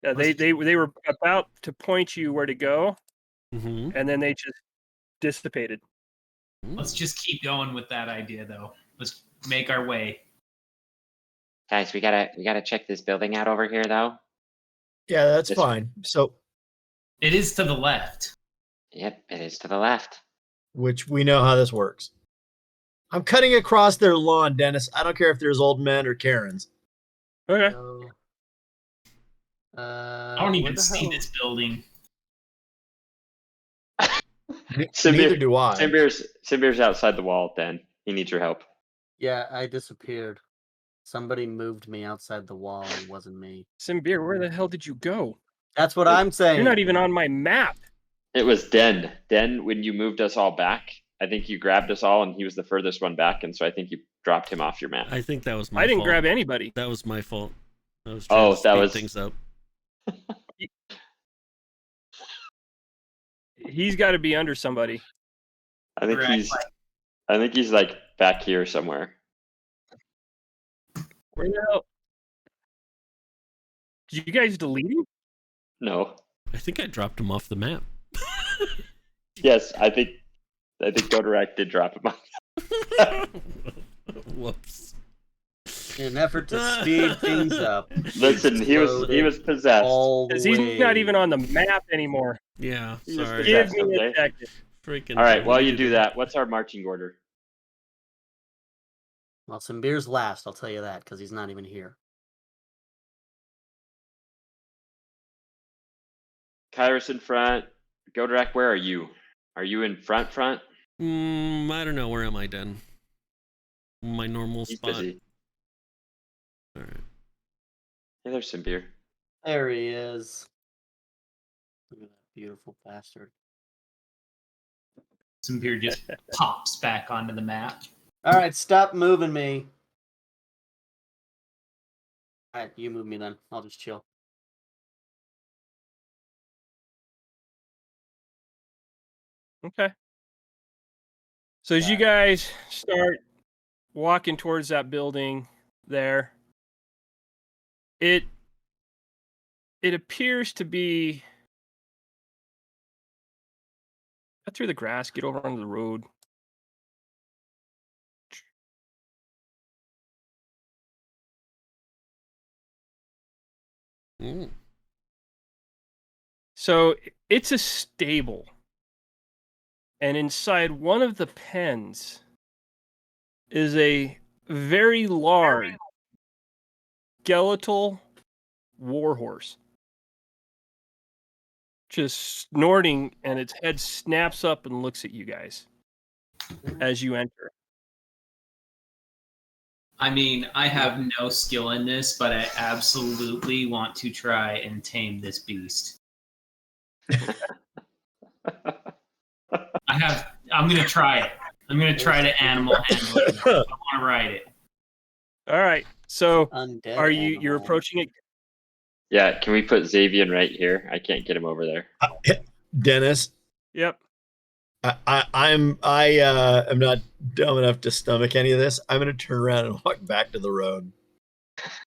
Yeah, they were about to point you where to go, Mm-hmm. and then they just dissipated. Let's just keep going with that idea, though. Let's make our way. Guys, we gotta check this building out over here, though. Yeah, that's This- fine. So, It is to the left. Yep, it is to the left. which we know how this works. I'm cutting across their lawn, Dennis. I don't care if there's old men or Karens. Okay. So, I don't where even the see hell- this building. Neither do I. Simbir's outside the wall, Dan. He needs your help. Yeah, I disappeared. Somebody moved me outside the wall. It wasn't me. Simbir, where the hell did you go? That's what I'm saying. You're not even on my map. It was Den. Den, when you moved us all back, I think you grabbed us all, and he was the furthest one back, and so I think you dropped him off your map. I think that was my I didn't fault. grab anybody. That was my fault. I was Oh, trying to that speed was- things up. he's got to be under somebody. I think Right. he's like back here somewhere. Where the hell? Did you guys delete him? No. I think I dropped him off the map. Yes, I think Godorak did drop him off. Whoops. In an effort to speed things up. Listen, he was possessed. All the Because he's way. not even on the map anymore. Yeah, He was sorry. Give possessed. me Okay. a second. Freaking. All right, while you deleted do it. that, what's our marching order? Well, some beers last, I'll tell you that, because he's not even here. Kyrus in front. Godorak, where are you? Are you in front? I don't know. Where am I, Den? My normal He's spot. busy. All right. Hey, there's some beer. There he is. Look at that beautiful bastard. Some beer just pops back onto the map. All right, stop moving me. All right, you move me then. I'll just chill. Okay. So as you guys start walking towards that building there, it appears to be cut through the grass, get over onto the road. Mm. So it's a stable. And inside one of the pens is a very large skeletal warhorse. Just snorting, and its head snaps up and looks at you guys as you enter. I mean, I have no skill in this, but I absolutely want to try and tame this beast. I'm gonna try it. I'm gonna try to animal handle it. I want to ride it. All right. So Undead are you're animal. approaching it? Yeah, can we put Xavier right here? I can't get him over there. Dennis, Yep. I'm not dumb enough to stomach any of this. I'm gonna turn around and walk back to the road.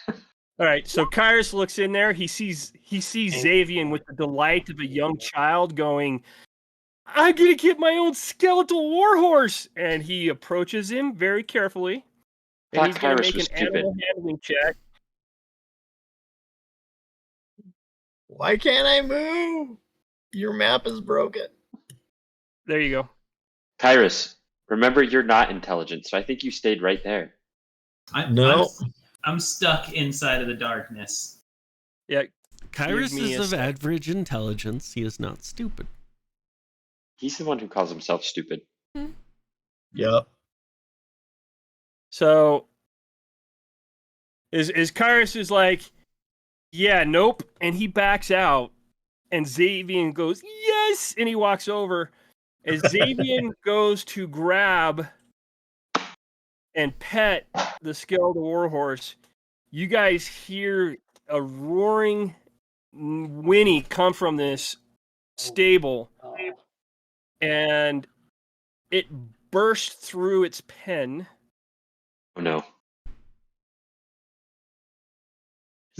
All right. So Kyrus looks in there. He sees Xavier with the delight of a young child going, I'm gonna get my own skeletal warhorse. And he approaches him very carefully. And Thought he's gonna Kyrus make was an stupid. animal handling check. Why can't I move? Your map is broken. There you go. Kyrus, remember you're not intelligent, so I think you stayed right there. No. I'm stuck inside of the darkness. Yeah. Kyrus me is a of sec. average intelligence. He is not stupid. He's the one who calls himself stupid. Yep. So is Kyrus is like, yeah, nope, and he backs out, and Xavier goes, yes, and he walks over. As Xavier goes to grab and pet the skeletal warhorse, you guys hear a roaring whinny come from this stable, Oh. and it burst through its pen. Oh no.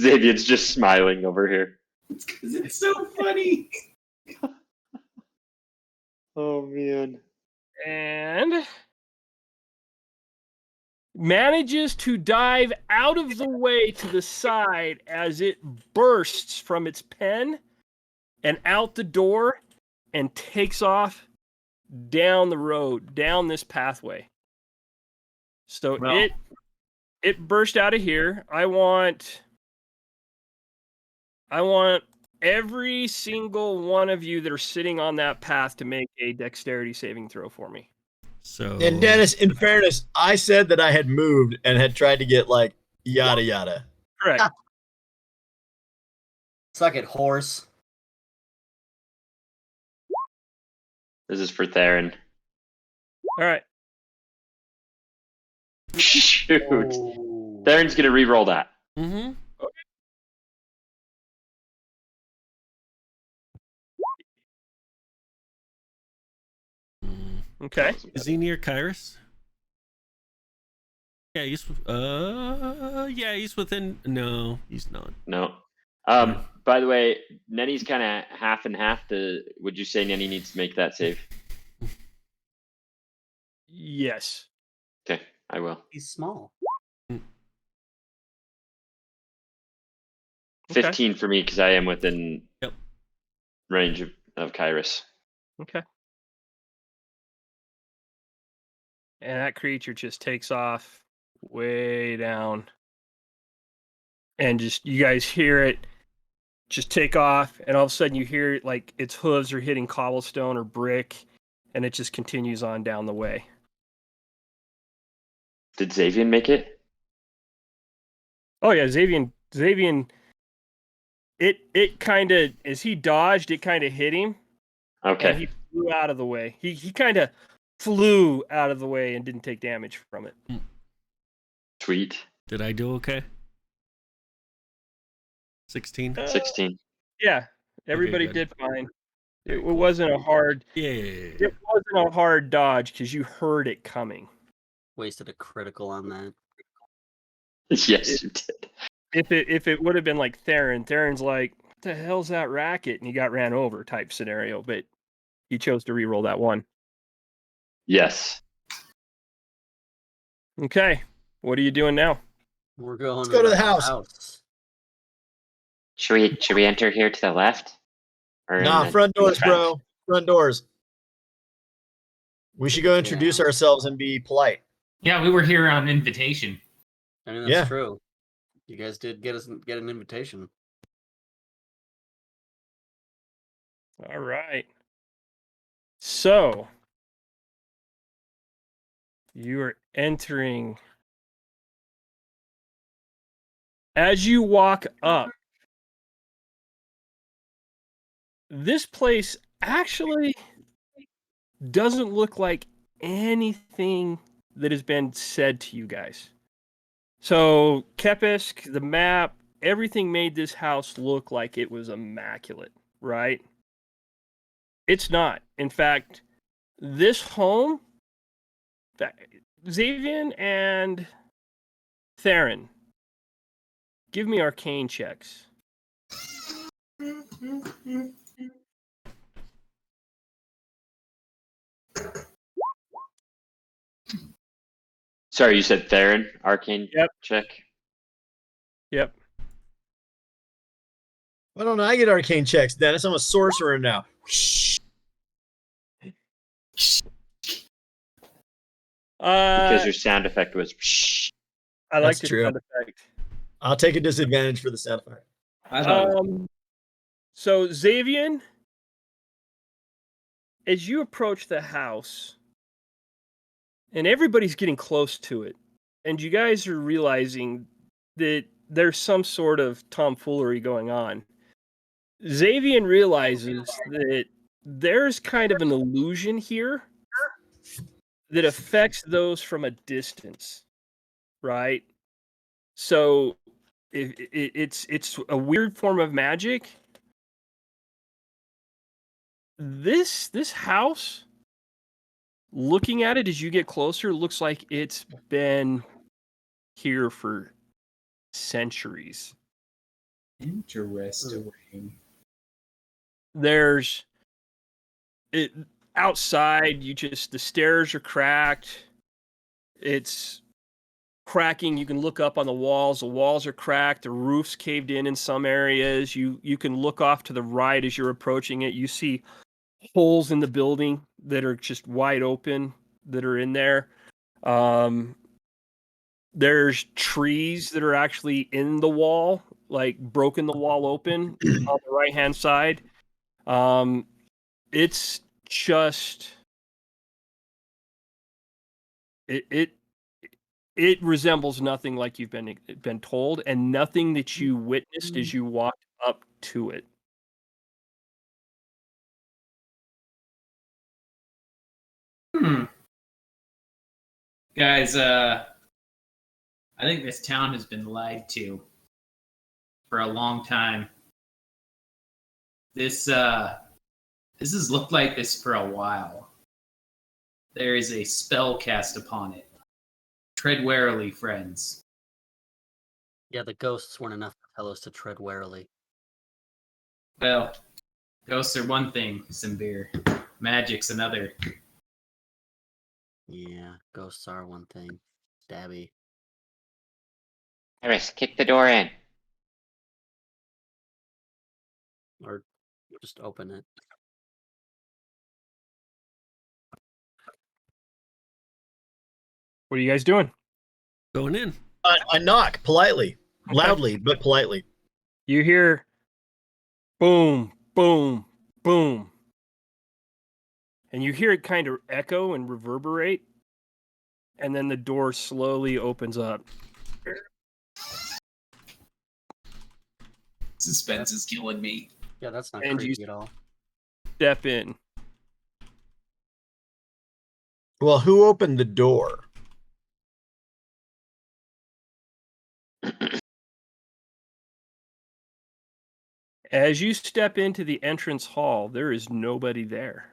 Xavier's just smiling over here. Because it's so funny. Oh man. And manages to dive out of the way to the side as it bursts from its pen and out the door and takes off down the road, down this pathway. So Well. it burst out of here. I want every single one of you that are sitting on that path to make a dexterity saving throw for me. So And Dennis, in fairness, I said that I had moved and had tried to get like yada yada. Correct. Suck it, horse. This is for Theron. All right. Shoot. Oh. Theron's gonna re-roll that. Mm-hmm. Okay. Is he near Kyrus? Yeah, he's within. No, he's not. No. By the way, Nenny's kind of half and half. Would you say Nenny needs to make that save? Yes. Okay, I will. He's small. 15 for me because I am within Yep. range of Kyrus. Okay. And that creature just takes off way down. And just you guys hear it just take off, and all of a sudden you hear it like its hooves are hitting cobblestone or brick, and it just continues on down the way. Did Xavian make it? Oh yeah, Xavian it kind of, as he dodged, it kind of hit him. Okay. And he flew out of the way. He kind of flew out of the way and didn't take damage from it. Sweet. Did I do okay? 16? 16. Yeah, everybody good. did fine. Very It cool. wasn't a hard. Yeah. It wasn't a hard dodge because you heard it coming. Wasted a critical on that. Yes, you did. If it would have been like Theron's like, what the hell's that racket? And he got ran over type scenario, but he chose to re-roll that one. Yes. Okay, what are you doing now? We're going. Let's go to the house. Should we enter here to the left? Or in Nah, the- front in the doors, bro. Front doors. We should go introduce Yeah. ourselves and be polite. Yeah, we were here on invitation. I mean, that's Yeah. true. You guys did get an invitation. All right. So you are entering. As you walk up, this place actually doesn't look like anything that has been said to you guys. So, Kepisk, the map, everything made this house look like it was immaculate, right? It's not. In fact, this home, Xavian and Theron, give me arcane checks. Sorry, you said Theron, arcane Yep. check? Yep. Why don't I get arcane checks, Dennis? I'm a sorcerer now. Because your sound effect was psh. I like That's the true. sound effect. I'll take a disadvantage for the sound effect. I thought So Xavian, as you approach the house, and everybody's getting close to it, and you guys are realizing that there's some sort of tomfoolery going on, Xavian realizes that there's kind of an illusion here that affects those from a distance, right? So it's a weird form of magic. This house, looking at it as you get closer, looks like it's been here for centuries. interesting. There's it outside, the stairs are cracked. It's cracking. You can look up on the walls. The walls are cracked. The roof's caved in some areas. You can look off to the right as you're approaching it. You see holes in the building that are just wide open that are in there. There's trees that are actually in the wall, like broken the wall open on the right hand side. It's just it resembles nothing like you've been told, and nothing that you witnessed as you walked up to it. Guys, I think this town has been lied to for a long time. This has looked like this for a while. There is a spell cast upon it. Tread warily, friends. Yeah, the ghosts weren't enough to tell us to tread warily. Well, ghosts are one thing, Simbir. Magic's another. Yeah, ghosts are one thing. Stabby. Iris, kick the door in. Or just open it. What are you guys doing? Going in. I knock politely, loudly, but politely. You hear boom, boom, boom. And you hear it kind of echo and reverberate. And then the door slowly opens up. Suspense is killing me. Yeah, that's not And creepy at all. Step in. Well, who opened the door? As you step into the entrance hall, there is nobody there.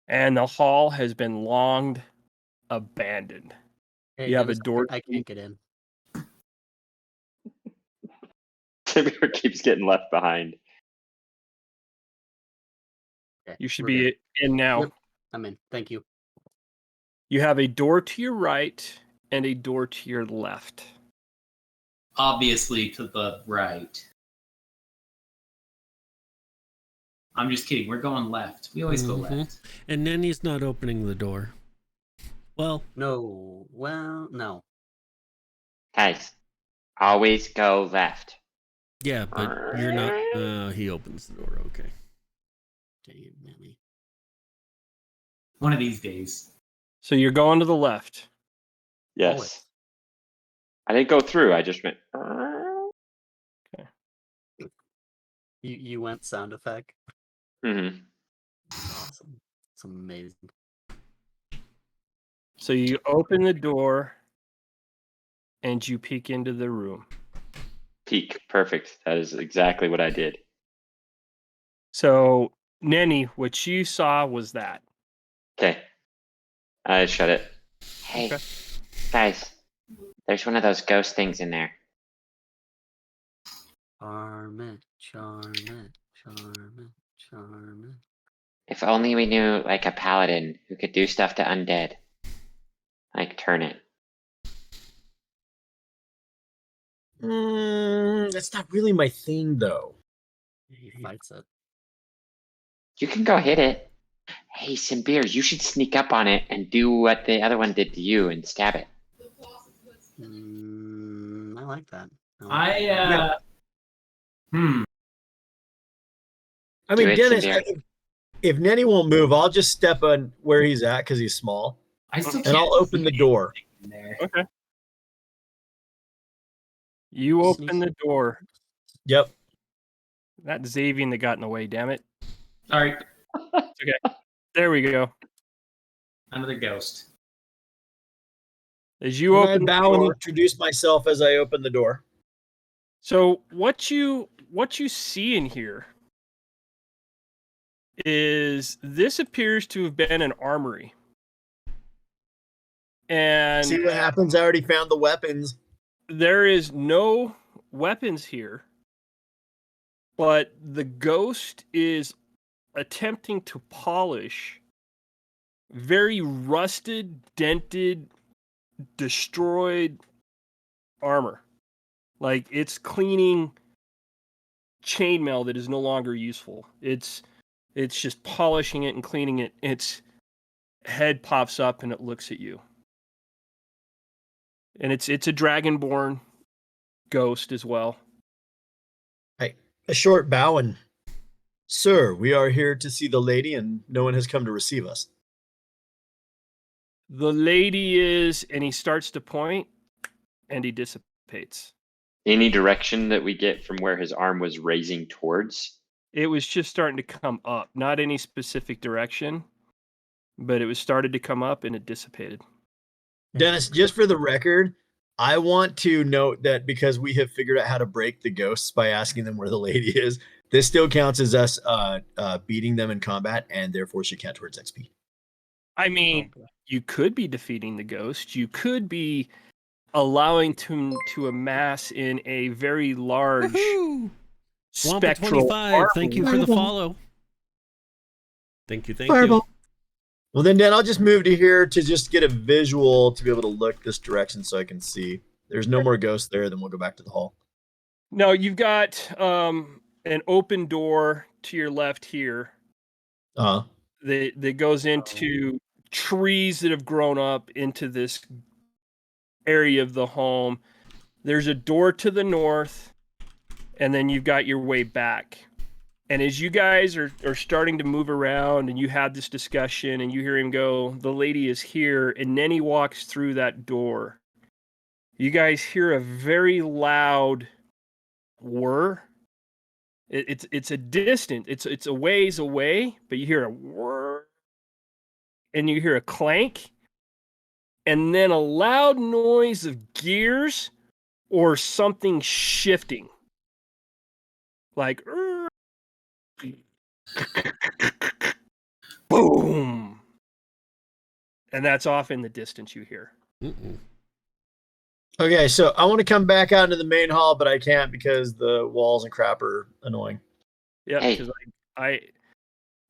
And the hall has been long abandoned. Hey, You have a Dennis, door I key. can't get in. Simbir keeps getting left behind. Okay, You should we're be good. in now. Yep, I'm in. Thank you. You have a door to your right and a door to your left. Obviously to the right. I'm just kidding. We're going left. We always go Mhm. left. And Nenny's not opening the door. Well, No. Well, no. Guys, always go left. yeah, but you're not. He opens the door. Okay. Dang it, Nelly. One of these days. So you're going to the left. Yes. Always. I didn't go through. I just went. You went sound effect. Mm-hmm. Awesome. It's amazing. So you open the door and you peek into the room. Peak. Perfect. That is exactly what I did. So, Nenny, what you saw was that. Okay. I shut it. Hey, Okay. guys, there's one of those ghost things in there. Charm it, charm it, charm it, charm it. If only we knew like a paladin who could do stuff to undead. Like turn it. That's not really my thing, though. He fights it. You can go hit it. Hey, Simbir, you should sneak up on it and do what the other one did to you and stab it. I like that. I I mean, Do it, Dennis, Simbir. if Nenny won't move, I'll just step on where he's at because he's small, I still and can't I'll open the door. see in there. Okay. You open the door. Yep. That Xavier that got in the way, damn it. Sorry, There we go. another ghost. As you And I open the bow and door. introduce myself as I open the door. So what you see in here is this appears to have been an armory. And See what happens? I already found the weapons. there is no weapons here, but the ghost is attempting to polish very rusted, dented, destroyed armor. Like it's cleaning chainmail that is no longer useful. It's just polishing it and cleaning it. Its head pops up and it looks at you. And it's a dragonborn ghost as well. A short bow and, sir, we are here to see the lady, and no one has come to receive us. The lady is, and he starts to point, and he dissipates. Any direction that we get from where his arm was raising towards. It was just starting to come up, not any specific direction, but it was started to come up and it dissipated. Dennis, just for the record, I want to note that because we have figured out how to break the ghosts by asking them where the lady is, this still counts as us beating them in combat and therefore should count towards XP. I mean, boy. you could be defeating the ghost. You could be allowing to amass in a very large Woohoo! Swamp at spectral 25. Thank you for the Fireball. follow. Thank you. Fireball. Well, then, Dan, I'll just move to here to just get a visual to be able to look this direction so I can see. There's no more ghosts there. Then we'll go back to the hall. No, you've got an open door to your left here Uh huh. that goes into trees that have grown up into this area of the home. There's a door to the north, and then you've got your way back. And as you guys are starting to move around and you have this discussion and you hear him go, the lady is here, and then he walks through that door. You guys hear a very loud whir. It's a distant, it's a ways away, but you hear a whir, and you hear a clank, and then a loud noise of gears or something shifting. Like boom. And that's off in the distance you hear. Mm-mm. Okay, so I want to come back out into the main hall, but I can't because the walls and crap are annoying. Yeah, Hey. because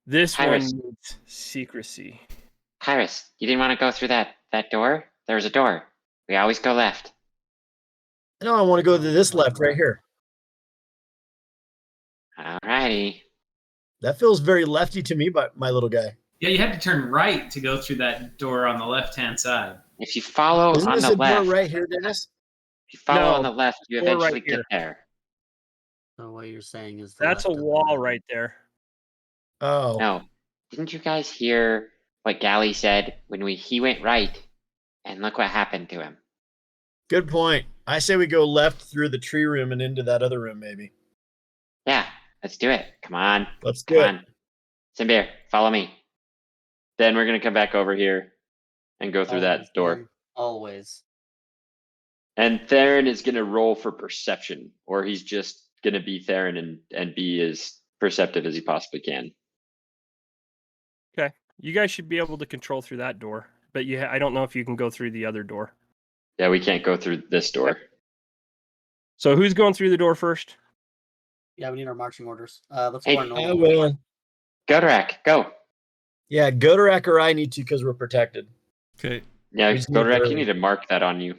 this Iris. one needs secrecy. Kyrus, you didn't want to go through that door? There was a door. We always go left. No, I want to go to this left right here. Alrighty. That feels very lefty to me, but my little guy. Yeah, you had to turn right to go through that door on the left-hand side. If you follow Isn't on this the a door left, right here, Dennis? if you follow No, on the left, you door right eventually here. get there. So what you're saying is the That's a left of the wall right. right there. Oh, No. Didn't you guys hear what Gally said when he went right? And look what happened to him. good point. I say we go left through the tree room and into that other room, maybe. Yeah, let's do it. Come on. Let's do Come it. on. Simbeer, follow me. Then we're gonna come back over here and go through Always, that door. man. Always. And Theron is gonna roll for perception, or he's just gonna be Theron and be as perceptive as he possibly can. Okay. You guys should be able to control through that door. But I don't know if you can go through the other door. Yeah, we can't go through this door. So who's going through the door first? Yeah, we need our marching orders. Let's Hey, go our I normal. will. Godorak, go. Yeah, Godorak or I need to because we're protected. Okay. Yeah, We just need Godorak, to- you need to mark that on you.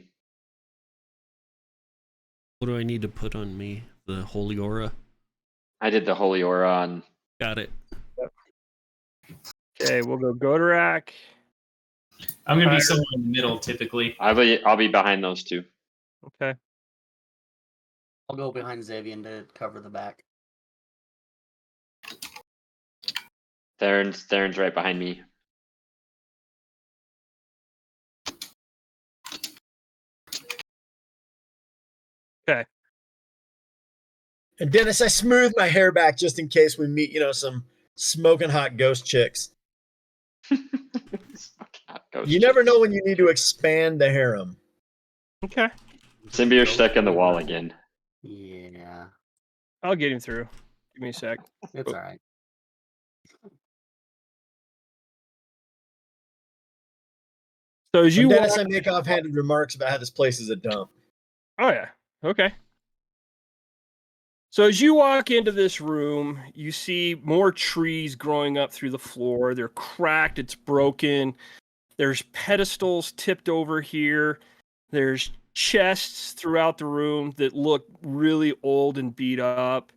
What do I need to put on me? The holy aura. I did the holy aura on. Got it. Okay, we'll go Godorak. I'm going to be Fire. somewhere in the middle, typically. I'll be behind those two. Okay. I'll go behind Xavier to cover the back. Theron's right behind me. And Dennis, I smooth my hair back just in case we meet, some smoking hot ghost chicks. You never know when you need to expand the harem. Okay. Symbio's stuck in the wall again. Yeah, I'll get him through. Give me a sec. it's all right. So as And you Dennis, walk, I make offhanded remarks about how this place is a dump. oh yeah, okay. So as you walk into this room, you see more trees growing up through the floor. They're cracked. It's broken. There's pedestals tipped over here. There's chests throughout the room that look really old and beat up.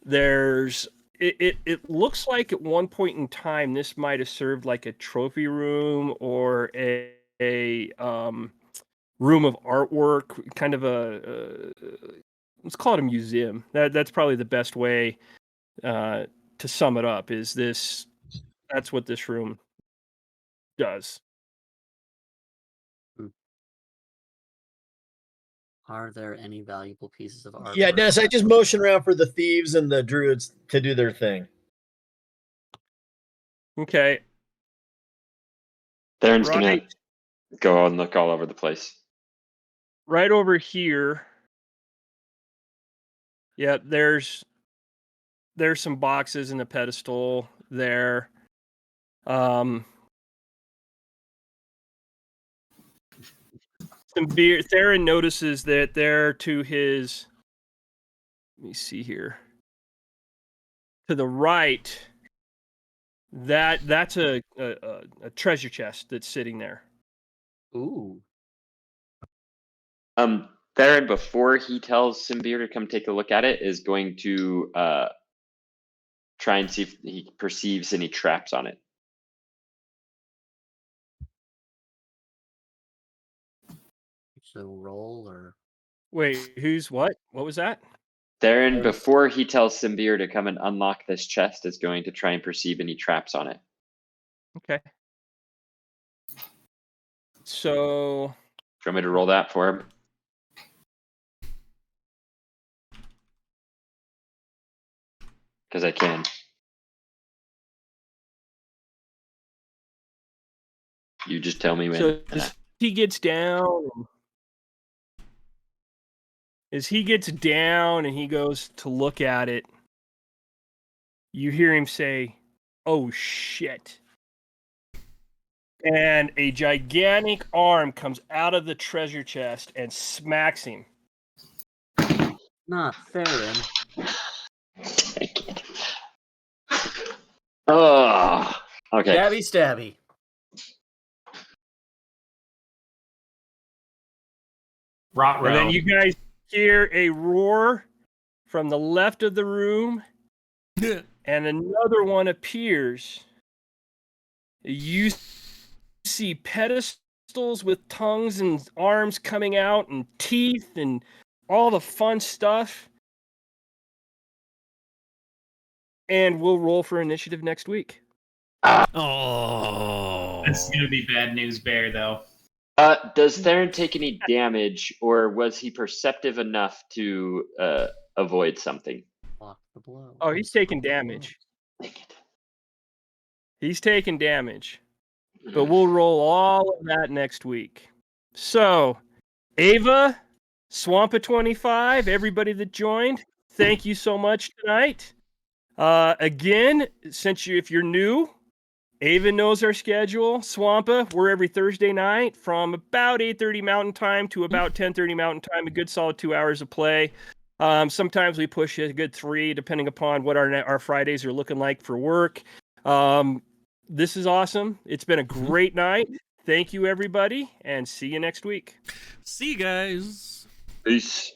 It looks like at one point in time this might have served like a trophy room or a room of artwork, kind of let's call it a museum. That's probably the best way to sum it up. That's what this room does. Are there any valuable pieces of art? Yeah, Dennis, I just motion around for the thieves and the druids to do their thing. Okay. Theron's Right. gonna go and look all over the place. Right over here. Yeah, there's some boxes in the pedestal there. Theron notices that there to his. Let me see here. To the right, that's a treasure chest that's sitting there. Ooh. Theron, before he tells Symbir to come take a look at it, is going to try and see if he perceives any traps on it. So roll or Wait, who's what? What was that? Theron, before he tells Symbir to come and unlock this chest, is going to try and perceive any traps on it. Okay. So. Do you want me to roll that for him? Because I can. You just tell me when. So as he gets down, and he goes to look at it, you hear him say, "Oh shit." And a gigantic arm comes out of the treasure chest and smacks him. not Theron. Oh, okay. Stabby. Rot And then row. you guys hear a roar from the left of the room, and another one appears. You see pedestals with tongues and arms coming out, and teeth, and all the fun stuff. And we'll roll for initiative next week. Oh, That's gonna be bad news, Bear. Though. Does Theron take any damage, or was he perceptive enough to avoid something? Block the blow. Oh, he's taking damage. He's taking damage. But we'll roll all of that next week. So, Ava, Swampa25, everybody that joined, thank you so much tonight. Again, if you're new, Ava knows our schedule. Swampa, we're every Thursday night from about 8:30 Mountain Time to about 10:30 Mountain Time, a good solid 2 hours of play. Sometimes we push a good 3, depending upon what our Fridays are looking like for work. This is awesome. It's been a great night. Thank you, everybody, and see you next week. see you guys. Peace.